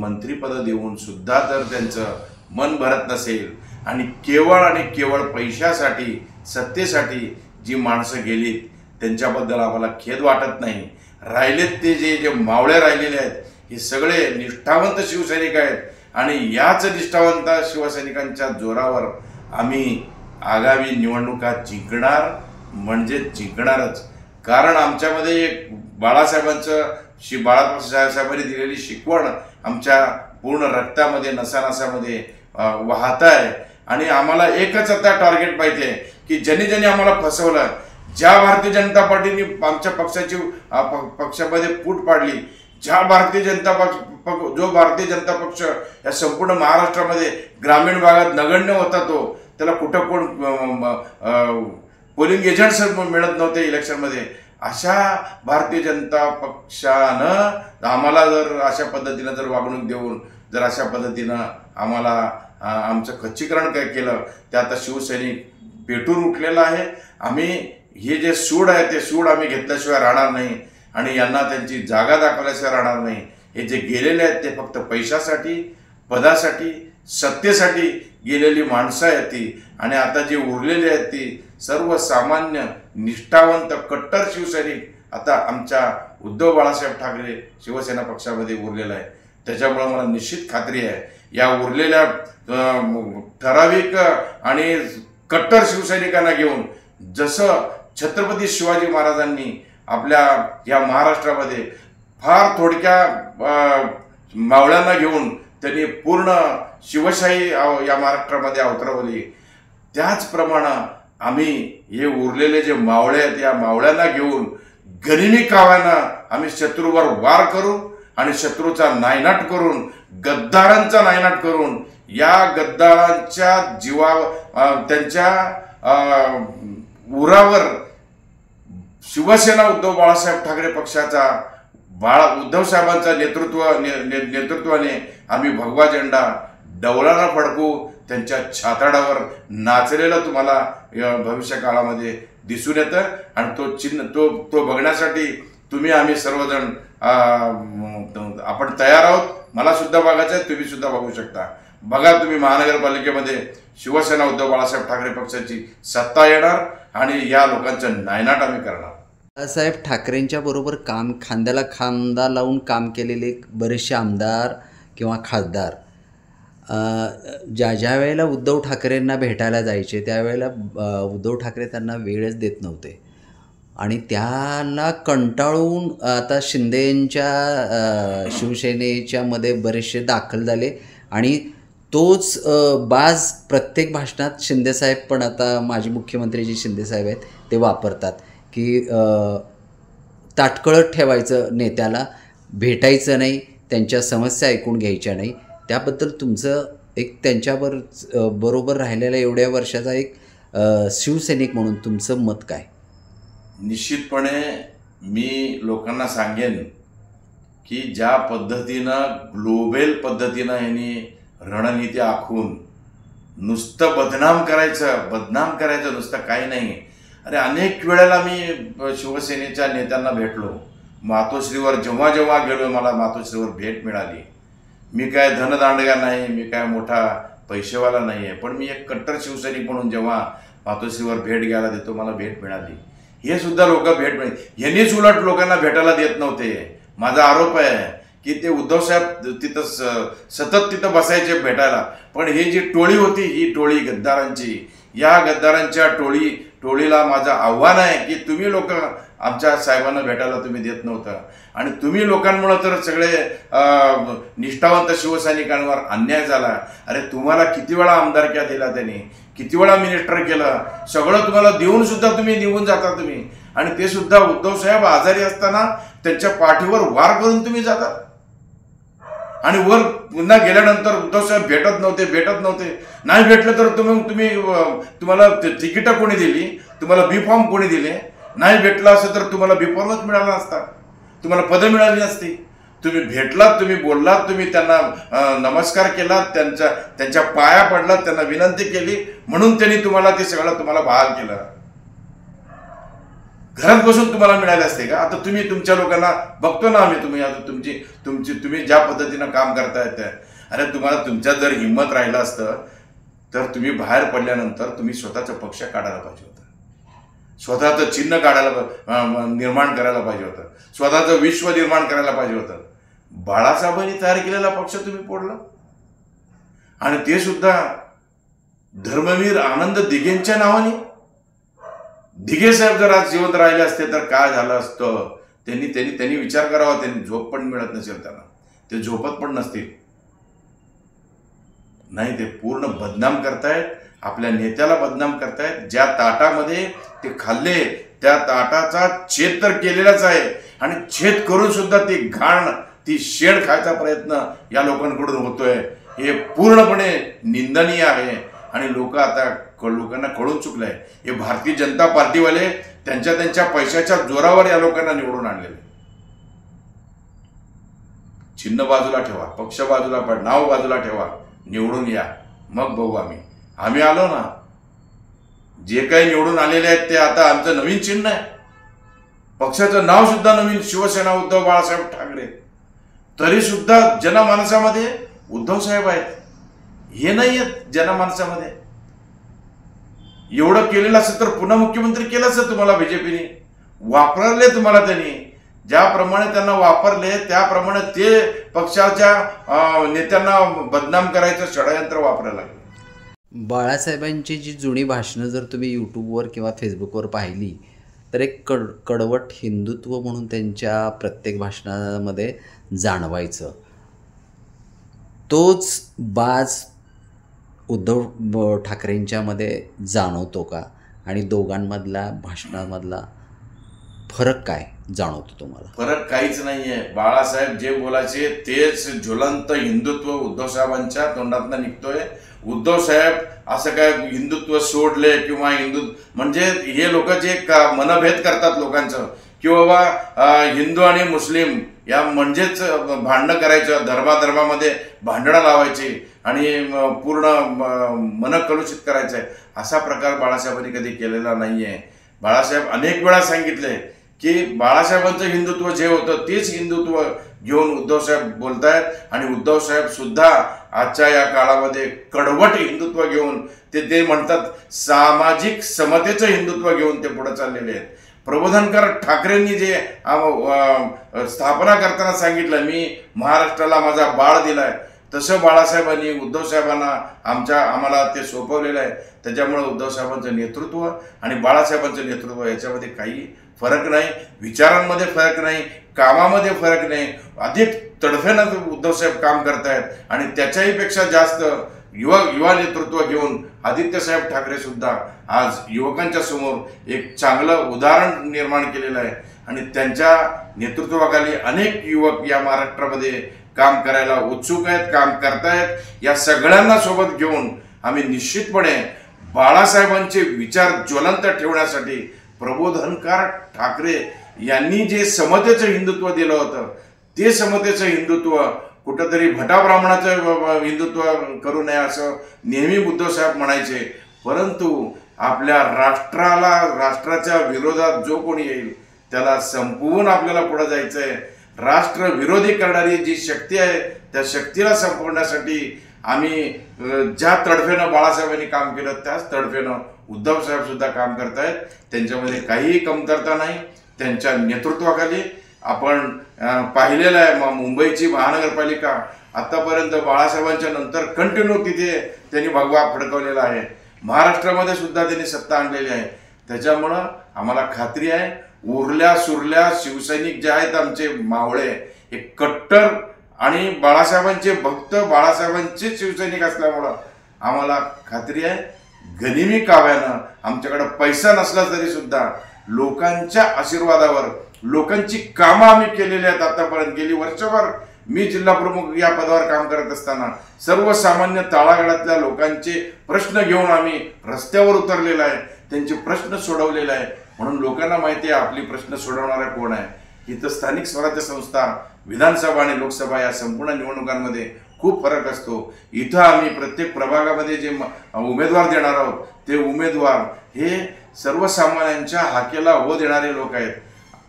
[SPEAKER 2] मंत्रिपद देऊन सुद्धा जर त्यांचं मन भरत नसेल आणि केवळ पैशासाठी, सत्तेसाठी जी माणसं गेलीत त्यांच्याबद्दल आम्हाला खेद वाटत नाही. राहिलेत ते जे मावळे राहिलेले आहेत हे सगळे निष्ठावंत शिवसैनिक आहेत. आणि याच निष्ठावंत शिवसैनिकांच्या जोरावर आम्ही आगामी निवडणुका जिंकणार, म्हणजे जिंकणारच. कारण आमच्यामध्ये एक बाळासाहेबांनी दिलेली शिकवण आमच्या पूर्ण रक्तामध्ये, नसानसामध्ये वाहत आहे. आणि आम्हाला एकच आता टार्गेट माहिती आहे की ज्यांनी आम्हाला फसवलं, ज्या भारतीय जनता पार्टीने आमच्या पक्षामध्ये फूट पाडली, जो भारतीय जनता पक्ष या संपूर्ण महाराष्ट्रामध्ये ग्रामीण भागात नगण्य होता, त्याला कुठं कोण पोलिंग एजंट्स मिळत नव्हते इलेक्शनमध्ये, अशा भारतीय जनता पक्षानं आम्हाला जर अशा पद्धतीनं जर वागणूक देऊन जर अशा पद्धतीनं आम्हाला आमचं खच्चीकरण काय केलं, ते आता शिवसैनिक पेटून उठलेला आहे. आम्ही हे जे सूड आहे ते सूड आम्ही घेतल्याशिवाय राहणार नाही आणि यांना त्यांची जागा दाखवल्याशिवाय राहणार नाही. हे जे गेलेले आहेत ते फक्त पैशासाठी, पदासाठी, सत्तेसाठी गेलेली माणसं आहेत ती. आणि आता जे उरलेली आहेत ती सर्वसामान्य निष्ठावंत कट्टर शिवसैनिक आता आमच्या उद्धव बाळासाहेब ठाकरे शिवसेना पक्षामध्ये उरलेला आहे. त्याच्यामुळे मला निश्चित खात्री आहे या उरलेल्या ठराविक आणि कट्टर शिवसैनिकांना घेऊन जसं छत्रपती शिवाजी महाराजांनी आपल्या या महाराष्ट्रामध्ये फार थोडक्या मावळ्यांना घेऊन त्यांनी पूर्ण शिवशाही या महाराष्ट्रामध्ये अवतरवली, त्याचप्रमाणे आम्ही हे उरलेले जे मावळे आहेत या मावळ्यांना घेऊन गनिमी काव्यानं आम्ही शत्रूवर वार करू आणि शत्रूचा नायनाट करून, गद्दारांचा नायनाट करून, या गद्दारांच्या त्यांच्या उरावर शिवसेना उद्धव बाळासाहेब ठाकरे पक्षाचा उद्धव साहेबांचा नेतृत्वाने आम्ही भगवा झेंडा डौलाना फडकू, त्यांच्या छाताडावर नाचलेलं तुम्हाला भविष्य काळामध्ये दिसून येतं. आणि तो चिन्ह तो बघण्यासाठी आम्ही सर्वजण आपण तयार आहोत. मला सुद्धा बघायचं आहे, तुम्ही सुद्धा बघू शकता. बघा तुम्ही, महानगरपालिकेमध्ये शिवसेना उद्धव बाळासाहेब ठाकरे पक्षाची सत्ता येणार आणि या लोकांचं नायनाट आम्ही करणार.
[SPEAKER 3] बाळासाहेब ठाकरेंच्या बरोबर खांद्याला खांदा लावून काम केलेले बरेचसे आमदार किंवा खासदार ज्या वेळेला उद्धव ठाकरेंना भेटायला जायचे त्यावेळेला उद्धव ठाकरे त्यांना वेळच देत नव्हते आणि त्याला कंटाळून आता शिंदेंच्या शिवसेनेच्या मध्ये बरेचसे दाखल झाले आणि तोच बाज प्रत्येक भाषणात शिंदेसाहेब पण आता माजी मुख्यमंत्री जे शिंदेसाहेब आहेत ते वापरतात की ताटकळत ठेवायचं, नेत्याला भेटायचं नाही, त्यांच्या समस्या ऐकून घ्यायच्या नाही. त्याबद्दल तुमचं एक बरोबर राहिलेल्या एवढ्या वर्षाचा एक शिवसैनिक म्हणून तुमचं मत काय?
[SPEAKER 2] निश्चितपणे मी लोकांना सांगेन की ज्या पद्धतीनं ग्लोबल पद्धतीनं यांनी रणनीती आखून नुसतं बदनाम करायचं नुसतं काही नाही. अरे अनेक वेळेला मी शिवसेनेच्या नेत्यांना भेटलो, मातोश्रीवर जेव्हा गेलो मला मातोश्रीवर भेट मिळाली. मी काय धनदांडगा नाही, मी काय मोठा पैसेवाला नाही आहे, पण मी एक कट्टर शिवसैनिक म्हणून जेव्हा मातोश्रीवर भेट घ्यायला देतो मला भेट मिळाली. हे सुद्धा लोक भेट मिळाली. यांनीच उलट लोकांना भेटायला देत नव्हते. माझा आरोप आहे की ते उद्धवसाहेब तिथं सतत तिथं बसायचे भेटायला, पण ही जी टोळी होती ही टोळी गद्दारांची, या गद्दारांच्या टोळीला माझं आव्हान आहे की तुम्ही लोक आमच्या साहेबांना भेटायला तुम्ही देत नव्हता आणि तुम्ही लोकांमुळे तर सगळे निष्ठावंत शिवसैनिकांवर अन्याय झाला. अरे तुम्हाला किती वेळा आमदारक्या दिला त्यांनी, किती वेळा मिनिस्टर केलं, सगळं तुम्हाला देऊन सुद्धा तुम्ही निघून जाता तुम्ही, आणि ते सुद्धा उद्धवसाहेब आजारी असताना त्यांच्या पाठीवर वार करून तुम्ही जाता आणि वर पुन्हा गेल्यानंतर उद्धवसाहेब भेटत नव्हते. नाही भेटलं तर तुम्हाला तिकीटं कोणी दिली, तुम्हाला बी फॉर्म कोणी दिले? नाही भेटला असं तर तुम्हाला बी फॉर्मच मिळाला नसता, तुम्हाला पदं मिळाली नसती. तुम्ही भेटलात, तुम्ही बोललात, तुम्ही त्यांना नमस्कार केलात, त्यांच्या पाया पडलात, त्यांना विनंती केली म्हणून त्यांनी तुम्हाला ते सगळं तुम्हाला बहाल केलं. घरात बसून तुम्हाला मिळाले असते का? आता तुम्ही तुमच्या लोकांना बघतो ना आम्ही, तुम्ही आता तुम्ही ज्या पद्धतीनं काम करताय त्या, अरे तुम्हाला तुमच्यात जर हिंमत राहिलं असतं तर तुम्ही बाहेर पडल्यानंतर तुम्ही स्वतःचा पक्ष काढायला पाहिजे होता, स्वतःचं चिन्ह निर्माण करायला पाहिजे होतं, स्वतःचं विश्व निर्माण करायला पाहिजे होतं. बाळासाहेबांनी तयार केलेला पक्ष तुम्ही फोडला आणि ते सुद्धा धर्मवीर आनंद दिघेंच्या नावाने. दिघे साहेब जर आज जिवंत राहिले असते तर काय झालं असतं? त्यांनी विचार करावा. त्यांनी झोप पण मिळत नसेल त्यांना, ते झोपत पण नसतील. नाही, ते पूर्ण बदनाम करतायत, आपल्या नेत्याला बदनाम करतायत. ज्या ताटामध्ये ते खाल्ले त्या ताटाचा छेद तर केलेलाच आहे आणि छेद करून सुद्धा ती घाण, ती शेड खायचा प्रयत्न या लोकांकडून होतोय. हे पूर्णपणे निंदनीय आहे आणि लोकांना कळून चुकलंय. हे भारतीय जनता पार्टीवाले त्यांच्या पैशाच्या जोरावर या लोकांना निवडून आणलेले. चिन्ह बाजूला ठेवा, पक्ष बाजूला पड, नाव बाजूला ठेवा, निवडून या, मग बघू आम्ही आलो ना. जे काही निवडून आलेले आहेत ते आता आमचं नवीन चिन्ह आहे, पक्षाचं नाव सुद्धा नवीन, शिवसेना उद्धव बाळासाहेब ठाकरे. तरी सुद्धा जनमानसामध्ये उद्धव साहेब आहेत, हे नाही आहेत जनमानसामध्ये. एवढं केलेलं असं तर पुन्हा मुख्यमंत्री केलं असं तुम्हाला बीजेपीने वापरले. तुम्हाला त्यांनी ज्याप्रमाणे त्यांना वापरले त्याप्रमाणे ते पक्षाच्या नेत्यांना बदनाम करायचं षडयंत्र वापरायला लागले.
[SPEAKER 3] बाळासाहेबांची जी जुनी भाषणं जर तुम्ही यूट्यूबवर किंवा फेसबुकवर पाहिली तर एक कडवट हिंदुत्व म्हणून त्यांच्या प्रत्येक भाषणामध्ये जाणवायचं. तोच बाज उद्धव ठाकरेंच्यामध्ये जाणवतो का? आणि दोघांमधला भाषणामधला फरक काय जाणवतो तुम्हाला?
[SPEAKER 2] फरक काहीच नाहीये. बाळासाहेब जे बोलायचे तेच ज्वलंत हिंदुत्व उद्धव साहेबांच्या तोंडातनं निघतोय. उद्धव साहेब असं काय हिंदुत्व सोडले किंवा म्हणजे हे लोक जे मनभेद करतात लोकांचं की बाबा हिंदू आणि मुस्लिम या म्हणजेच भांडणं करायचं, धर्मामध्ये भांडणं लावायची आणि पूर्ण मन कलुषित करायचं आहे, असा प्रकार बाळासाहेबांनी कधी केलेला नाहीये. बाळासाहेब अनेक वेळा सांगितले की बाळासाहेबांचं हिंदुत्व जे होतं तेच हिंदुत्व घेऊन उद्धवसाहेब बोलतायत आणि उद्धवसाहेब सुद्धा आजच्या या काळामध्ये कडवट हिंदुत्व घेऊन ते म्हणतात सामाजिक समतेचं हिंदुत्व घेऊन ते पुढे चाललेले आहेत. प्रबोधनकार ठाकरेंनी जे स्थापना करताना सांगितलं, मी महाराष्ट्राला माझा बाळ दिलाय, तसं बाळासाहेबांनी उद्धवसाहेबांना आम्हाला ते सोपवलेलं आहे. त्याच्यामुळे उद्धवसाहेबांचं नेतृत्व आणि बाळासाहेबांचं नेतृत्व याच्यामध्ये काही फरक नाही, विचारांमध्ये फरक नाही, कामामध्ये फरक नाही. अधिक तडफेनं उद्धवसाहेब काम करतायत आणि त्याच्याही पेक्षा जास्त युवा नेतृत्व घेऊन आदित्यसाहेब ठाकरे सुद्धा आज युवकांच्या समोर एक चांगलं उदाहरण निर्माण केलेलं आहे आणि त्यांच्या नेतृत्वाखाली अनेक युवक या महाराष्ट्रामध्ये काम करायला उत्सुक आहेत, काम करतायत. या सगळ्यांना सोबत घेऊन आम्ही निश्चितपणे बाळासाहेबांचे विचार ज्वलंत ठेवण्यासाठी प्रबोधनकार ठाकरे यांनी जे समतेचं हिंदुत्व दिलं होतं, ते समतेचं हिंदुत्व कुठंतरी भटा ब्राह्मणाचं हिंदुत्व करू नये असं नेहमी उद्धवसाहेब म्हणायचे. परंतु आपल्या राष्ट्राच्या विरोधात जो कोणी येईल त्याला संपवून आपल्याला पुढे जायचं आहे. राष्ट्र विरोधी करणारी जी शक्ती आहे त्या शक्तीला संपवण्यासाठी आम्ही ज्या तडफेनं बाळासाहेबांनी काम केलं त्याच तडफेनं उद्धवसाहेब सुद्धा काम करतायत. त्यांच्यामध्ये काहीही कमतरता नाही. त्यांच्या नेतृत्वाखाली आपण पाहिलेलं आहे, मुंबईची महानगरपालिका आतापर्यंत बाळासाहेबांच्या नंतर कंटिन्यू तिथे त्यांनी भगवा फडकवलेला आहे. महाराष्ट्रामध्ये सुद्धा त्यांनी सत्ता आणलेली आहे. त्याच्यामुळं आम्हाला खात्री आहे, उरल्या सुरल्या शिवसैनिक जे आहेत आमचे मावळे, एक कट्टर आणि बाळासाहेबांचे भक्त, बाळासाहेबांचे शिवसैनिक असल्यामुळं आम्हाला खात्री आहे, गनिमी काव्यानं आमच्याकडे पैसा नसला तरी सुद्धा लोकांच्या आशीर्वादावर लोकांची कामं आम्ही केलेली आहेत. आतापर्यंत गेली वर्षभर मी जिल्हा प्रमुख या पदावर काम करत असताना सर्वसामान्य तळागाळातल्या लोकांचे प्रश्न घेऊन आम्ही रस्त्यावर उतरलेला आहे, त्यांचे प्रश्न सोडवलेले आहे. म्हणून लोकांना माहिती आहे आपली प्रश्न सोडवणारा कोण आहे. इथं स्थानिक स्वराज्य संस्था, विधानसभा आणि लोकसभा या संपूर्ण निवडणुकांमध्ये खूप फरक असतो. इथं आम्ही प्रत्येक प्रभागामध्ये जे उमेदवार देणार आहोत ते उमेदवार हे सर्वसामान्यांच्या हाकेला हो देणारे लोक आहेत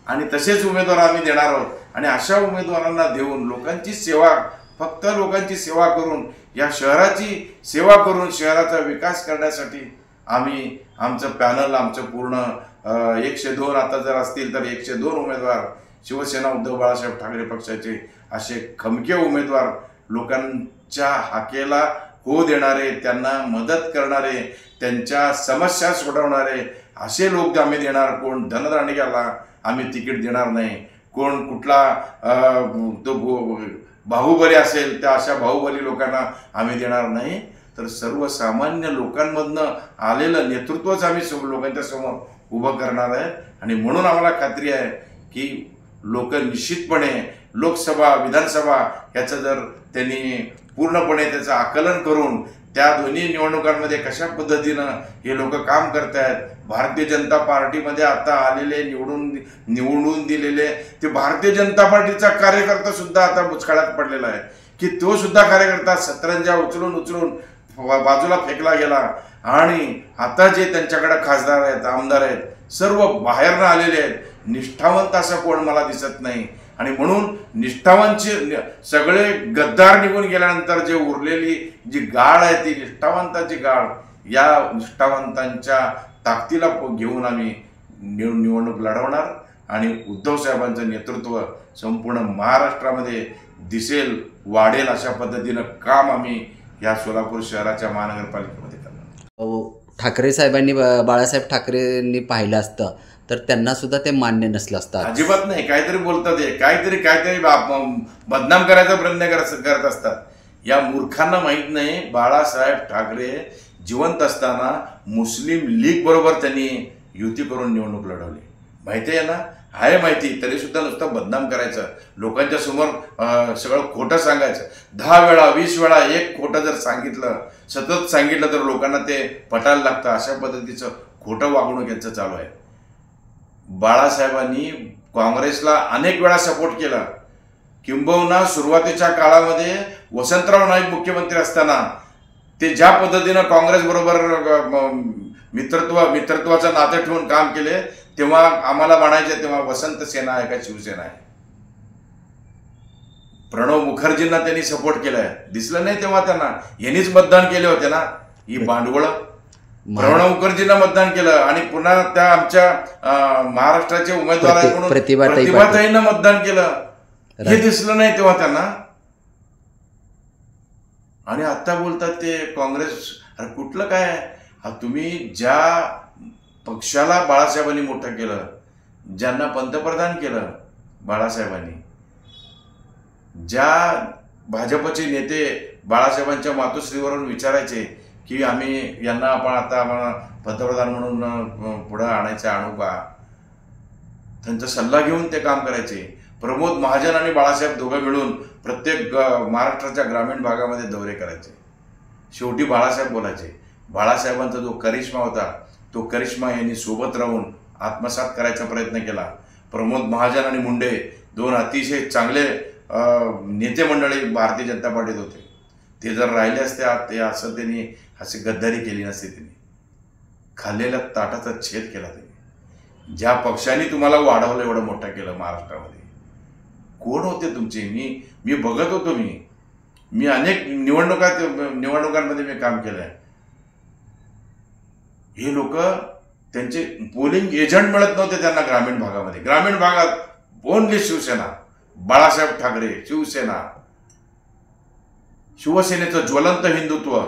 [SPEAKER 2] आणि तसेच उमेदवार आम्ही देणार आहोत. आणि अशा उमेदवारांना देऊन लोकांची सेवा, फक्त लोकांची सेवा करून, या शहराची सेवा करून शहराचा विकास करण्यासाठी आम्ही आमचं पॅनल, आमचं पूर्ण 102 आता जर असतील तर 102 उमेदवार शिवसेना उद्धव बाळासाहेब ठाकरे पक्षाचे असे खमके उमेदवार, लोकांच्या हाकेला हो देणारे, त्यांना मदत करणारे, त्यांच्या समस्या सोडवणारे असे लोक आम्ही देणार. कोण धनदांडग्याला आम्ही तिकीट देणार नाही, कोण कुठला तो बाहुबली असेल त्या अशा बाहुबली लोकांना आम्ही देणार नाही. तर सर्वसामान्य लोकांमधनं आलेलं नेतृत्वच आम्ही लोकांच्या समोर उभं करणार आहे. आणि म्हणून आम्हाला खात्री आहे की लोक निश्चितपणे लोकसभा, विधानसभा याचं जर त्यांनी पूर्णपणे त्याचं आकलन करून त्या दोन्ही निवडणुकांमध्ये कशा पद्धतीनं हे लोक काम करतायत, भारतीय जनता पार्टीमध्ये आता आलेले निवडून दिलेले ते भारतीय जनता पार्टीचा कार्यकर्ता सुद्धा आता बुचकाळ्यात पडलेला आहे की तो सुद्धा कार्यकर्ता सतरंजा उचलून बाजूला फेकला गेला. आणि आता जे त्यांच्याकडे खासदार आहेत, आमदार आहेत, सर्व बाहेरनं आलेले आहेत. निष्ठावंत असं कोण मला दिसत नाही. आणि म्हणून निष्ठावांचे सगळे गद्दार निघून गेल्यानंतर जे उरलेली जी गाळ आहे ती निष्ठावंताची गाळ, या निष्ठावंतांच्या ताकदीला घेऊन आम्ही निवडणूक लढवणार आणि उद्धव साहेबांचं नेतृत्व संपूर्ण महाराष्ट्रामध्ये दिसेल, वाढेल अशा पद्धतीनं काम आम्ही या सोलापूर शहराच्या महानगरपालिकेमध्ये करणार.
[SPEAKER 3] ठाकरे साहेबांनी, बाळासाहेब ठाकरेंनी पाहिलं असतं तर त्यांना सुद्धा ते मान्य नसलं असतं.
[SPEAKER 2] अजिबात नाही. काहीतरी बोलतात, काहीतरी बदनाम करायचा प्रयत्न करत असतात. या मूर्खांना माहीत नाही बाळासाहेब ठाकरे जिवंत असताना मुस्लिम लीग बरोबर त्यांनी युती करून निवडणूक लढवली. माहिती आहे ना, आहे माहिती, तरी सुद्धा नुसतं बदनाम करायचं, लोकांच्या समोर सगळं खोटं सांगायचं. 10 वेळा 20 वेळा एक खोटं जर सांगितलं, सतत सांगितलं तर लोकांना ते पटायला लागतं. अशा पद्धतीचं खोटं वागणूक यांचं चालू आहे. बाळासाहेबांनी काँग्रेसला अनेक वेळा सपोर्ट केला. किंबहुना सुरुवातीच्या काळामध्ये वसंतराव नाईक मुख्यमंत्री असताना ते ज्या पद्धतीनं काँग्रेस बरोबर मित्रत्वाचं नातं ठेवून काम केले, तेव्हा आम्हाला म्हणायचे तेव्हा वसंत सेना आहे का शिवसेना आहे. प्रणव मुखर्जींना त्यांनी सपोर्ट केलाय, दिसलं नाही तेव्हा त्यांना. यांनीच मतदान केले होते ना, ही भांडवळ. प्रणव मुखर्जींना मतदान केलं आणि पुन्हा त्या आमच्या महाराष्ट्राचे उमेदवार आहेत म्हणून प्रतिभाताईंना मतदान केलं, हे दिसलं नाही तेव्हा त्यांना. आणि आता बोलतात ते काँग्रेस. अरे कुठलं काय? तुम्ही ज्या पक्षाला बाळासाहेबांनी मोठं केलं, ज्यांना पंतप्रधान केलं बाळासाहेबांनी, ज्या भाजपचे नेते बाळासाहेबांच्या मातोश्रीवरून विचारायचे की आम्ही यांना आता आम्हाला पंतप्रधान म्हणून पुढं आणायचं, आणू का, त्यांचा सल्ला घेऊन ते काम करायचे. प्रमोद महाजन आणि बाळासाहेब दोघं मिळून प्रत्येक महाराष्ट्राच्या ग्रामीण भागामध्ये दौरे करायचे. शेवटी बाळासाहेब बोलायचे. बाळासाहेबांचा जो करिश्मा होता, तो करिश्मा यांनी सोबत राहून आत्मसात करायचा प्रयत्न केला. प्रमोद महाजन आणि मुंडे दोन अतिशय चांगले नेते मंडळी भारतीय जनता पार्टीत होते. ते जर राहिले असते ते असं त्यांनी अशी गद्दारी केली नसती. त्यांनी खाल्लेल्या ताटाचा छेद केला. त्यांनी ज्या पक्षाने तुम्हाला वाढवलं, एवढं मोठं केलं महाराष्ट्रामध्ये, कोण होते तुमचे? मी बघत होतो. मी अनेक निवडणुकांमध्ये मी काम केलंय. हे लोक त्यांचे पोलिंग एजंट मिळत नव्हते त्यांना ग्रामीण भागामध्ये. ग्रामीण भागात ओनली शिवसेना, बाळासाहेब ठाकरे, शिवसेनेचं ज्वलंत हिंदुत्व,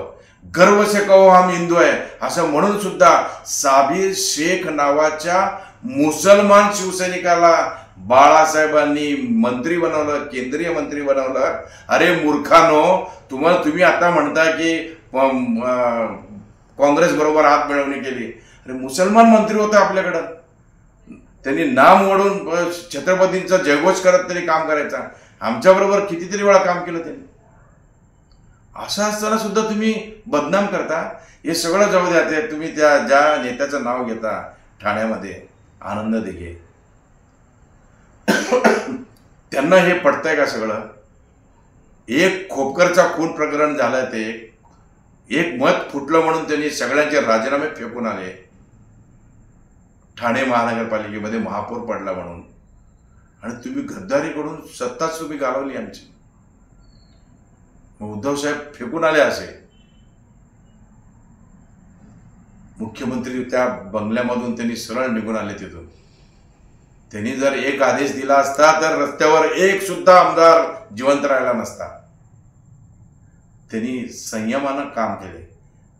[SPEAKER 2] गर्व से कहो हम हिंदू आहे असं म्हणून सुद्धा साबीर शेख नावाच्या मुसलमान शिवसैनिकाला बाळासाहेबांनी मंत्री बनवलं, केंद्रीय मंत्री बनवलं. अरे मूर्खानो, तुम्ही आता म्हणता की काँग्रेस बरोबर हात मिळवणी केली. अरे मुसलमान मंत्री होता आपल्याकडं, त्यांनी नाम ओढून छत्रपतींचा जयघोष करत तरी काम करायचा. आमच्याबरोबर कितीतरी वेळा काम केलं त्यांनी. असं असताना सुद्धा तुम्ही बदनाम करता. हे सगळं जाऊ द्या. ते तुम्ही त्या ज्या नेत्याचं नाव घेता ठाण्यामध्ये, आनंद दिघे, त्यांना हे पटतंय का सगळं? एक खोपकरचा खून प्रकरण झालं, ते एक मत फुटलं म्हणून त्यांनी सगळ्यांचे राजीनामे फेकून आले. ठाणे महानगरपालिकेमध्ये महापौर पडला म्हणून. आणि तुम्ही गद्दारी करून सत्ताच तुम्ही घालवली आमची. उद्धव साहेब फेकून आले असे. मुख्यमंत्री त्या बंगल्यामधून त्यांनी सरळ निघून आले तिथून. त्यांनी जर एक आदेश दिला असता तर रस्त्यावर एक सुद्धा आमदार जिवंत राहिला नसता. त्यांनी संयमानं काम केले.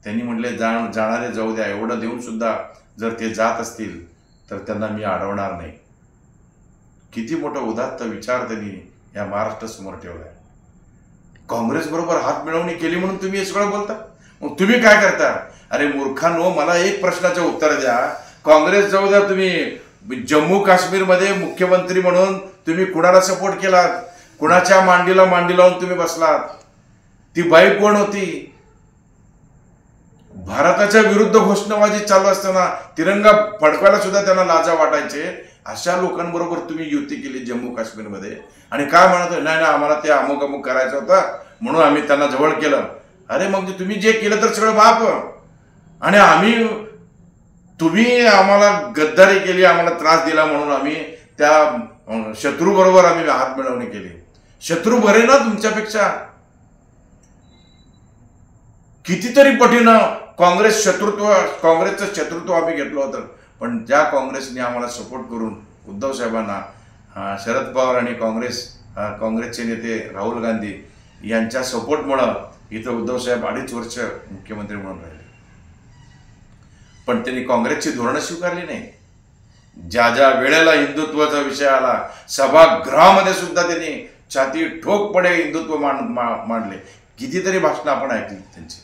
[SPEAKER 2] त्यांनी म्हटले जाणारे जाऊ द्या, एवढं देऊन सुद्धा जर ते जात असतील तर त्यांना मी अडवणार नाही. किती मोठा उदात्त विचार त्यांनी या महाराष्ट्रासमोर ठेवलाय. काँग्रेस बरोबर हात मिळवणी केली म्हणून तुम्ही हे सगळं बोलता. मग तुम्ही काय करता? अरे मूर्खांनो, मला एक प्रश्नाचं उत्तर द्या. काँग्रेस जाऊ द्या, तुम्ही जम्मू काश्मीरमध्ये मुख्यमंत्री म्हणून तुम्ही कुणाला सपोर्ट केलात? कुणाच्या मांडीला मांडी लावून तुम्ही बसलात? ती बाई कोण होती? भारताच्या विरुद्ध घोषणाबाजी चालू असताना तिरंगा फडकवायला सुद्धा त्यांना लाजा वाटायचे. अशा लोकांबरोबर तुम्ही युती केली जम्मू काश्मीरमध्ये. आणि काय म्हणत, नाही आम्हाला ते अमुक अमुक करायचं होतं म्हणून आम्ही त्यांना जवळ केलं. अरे मग तुम्ही जे केलं तर सगळं बाप. आणि तुम्ही आम्हाला गद्दारी केली, आम्हाला त्रास दिला म्हणून आम्ही त्या शत्रू बरोबर आम्ही हात मिळवणी केली. शत्रू बरे ना तुमच्यापेक्षा कितीतरी पटीनं. काँग्रेसचं शत्रुत्व आम्ही घेतलं होतं. पण ज्या काँग्रेसने आम्हाला सपोर्ट करून उद्धव साहेबांना, शरद पवार आणि काँग्रेसचे नेते राहुल गांधी यांच्या सपोर्टमुळं इथं उद्धव साहेब 2.5 वर्ष मुख्यमंत्री म्हणून राहिले. पण त्यांनी काँग्रेसची धोरणं स्वीकारली नाही. ज्या वेळेला हिंदुत्वाचा विषय आला, सभागृहामध्ये सुद्धा त्यांनी छाती ठोकपणे हिंदुत्व मांडले. कितीतरी भाषणं आपण ऐकली त्यांची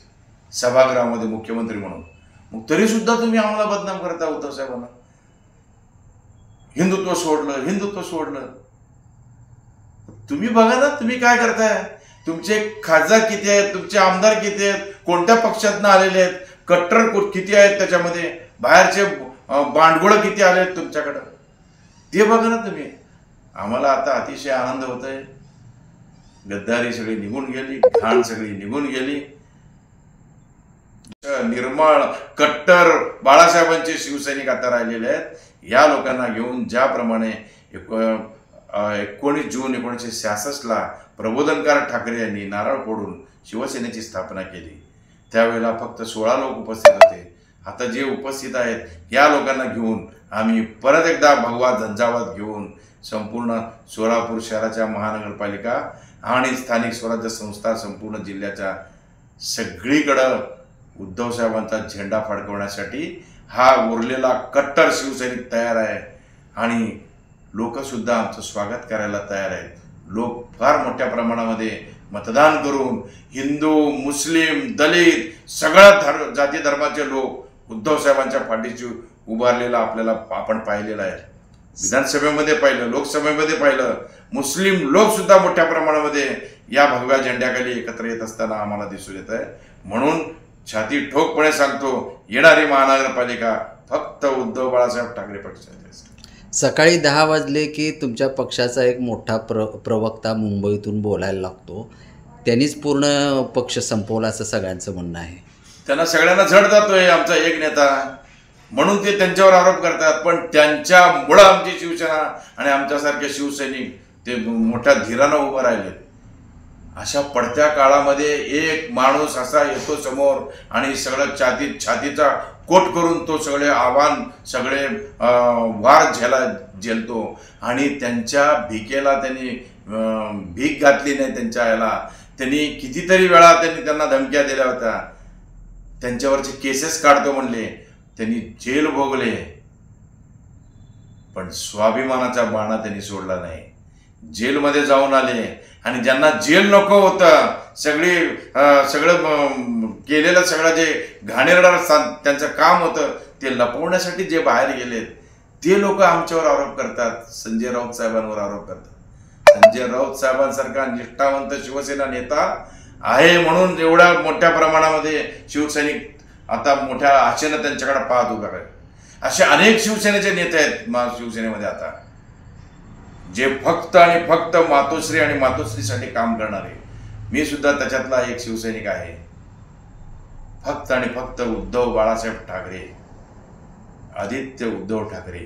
[SPEAKER 2] सभागृहामध्ये मुख्यमंत्री म्हणून. मग तरी सुद्धा तुम्ही आम्हाला बदनाम करता उद्धव साहेबांना. हिंदुत्व सोडलं. तुम्ही बघा ना, तुम्ही काय करताय? तुमचे खासदार किती आहेत? तुमचे आमदार किती आहेत? कोणत्या पक्षातनं आलेले आहेत? कट्टर किती आहेत त्याच्यामध्ये? बाहेरचे बांडगुळ किती आले आहेत तुमच्याकडं? ते बघा ना तुम्ही. आम्हाला आता अतिशय आनंद होतोय. गद्दारी सगळी निघून गेली, घाण सगळी निघून गेली. निर्मळ कट्टर बाळासाहेबांचे शिवसैनिक आता राहिलेले आहेत. या लोकांना घेऊन ज्याप्रमाणे 19 जून 1966ला प्रबोधनकार ठाकरे यांनी नारळ फोडून शिवसेनेची स्थापना केली, त्यावेळेला फक्त 16 लोक उपस्थित होते. आता जे उपस्थित आहेत या लोकांना घेऊन आम्ही परत एकदा भगवा झंझावात घेऊन संपूर्ण सोलापूर शहराच्या महानगरपालिका आणि स्थानिक स्वराज्य संस्था संपूर्ण जिल्ह्याच्या सगळीकडं उद्धव साहेबांचा झेंडा फडकवण्यासाठी हा उरलेला कट्टर शिवसैनिक तयार आहे आणि लोकसुद्धा आमचं स्वागत करायला तयार आहेत. लोक फार मोठ्या प्रमाणामध्ये मतदान करून हिंदू, मुस्लिम, दलित सगळ्या जाती धर्माचे लोक उद्धव साहेबांच्या पाठीशी उभारलेला आपण पाहिलेलं आहे. विधानसभेमध्ये पाहिलं, लोकसभेमध्ये पाहिलं, मुस्लिम लोक सुद्धा मोठ्या प्रमाणामध्ये या भगव्या झेंड्याखाली एकत्र येत असताना आम्हाला दिसून येत आहे. म्हणून छाती ठोकपणे सांगतो, येणारी महानगरपालिका फक्त उद्धव बाळासाहेब ठाकरे पक्षाची असेल.
[SPEAKER 3] सकाळी 10 वाजले की तुमच्या पक्षाचा एक मोठा प्रवक्ता मुंबईतून बोलायला लागतो. त्यांनीच पूर्ण पक्ष संपवला असं सगळ्यांचं म्हणणं आहे.
[SPEAKER 2] त्यांना सगळ्यांना झड जातोय आमचा एक नेता, म्हणून ते त्यांच्यावर आरोप करतात. पण त्यांच्यामुळं आमची शिवसेना आणि आमच्यासारखे शिवसैनिक ते मोठ्या धीरानं उभं राहिले. अशा पडत्या काळामध्ये एक माणूस असा येतो समोर आणि सगळं छातीचा कोट करून तो सगळे आव्हान, सगळे वार झेलतो आणि त्यांच्या भीकेला त्यांनी भीक घातली नाही. त्यांच्या याला त्यांनी कितीतरी वेळा त्यांना धमक्या दिल्या होत्या, त्यांच्यावरचे केसेस काढतो म्हणले, त्यांनी जेल भोगले, पण स्वाभिमानाचा बाणा त्यांनी सोडला नाही. जेलमध्ये जाऊन आले आणि ज्यांना जेल नको होतं, सगळं केलेलं सगळं जे घाणेरडा त्यांचं काम होतं ते लपवण्यासाठी जे बाहेर गेलेत ते लोक आमच्यावर आरोप करतात, संजय राऊत साहेबांवर आरोप करतात. संजय राऊत साहेबांसारखा निष्ठावंत शिवसेना नेता आहे म्हणून एवढ्या मोठ्या प्रमाणामध्ये शिवसैनिक आता मोठ्या आशेनं त्यांच्याकडे पाहत उभे आहेत. असे अनेक शिवसेनेचे नेते आहेत शिवसेनेमध्ये आता, जे फक्त आणि फक्त मातोश्री आणि मातोश्रीसाठी काम करणारे. मी सुद्धा त्याच्यातला एक शिवसैनिक आहे. फक्त आणि फक्त उद्धव बाळासाहेब ठाकरे, आदित्य उद्धव ठाकरे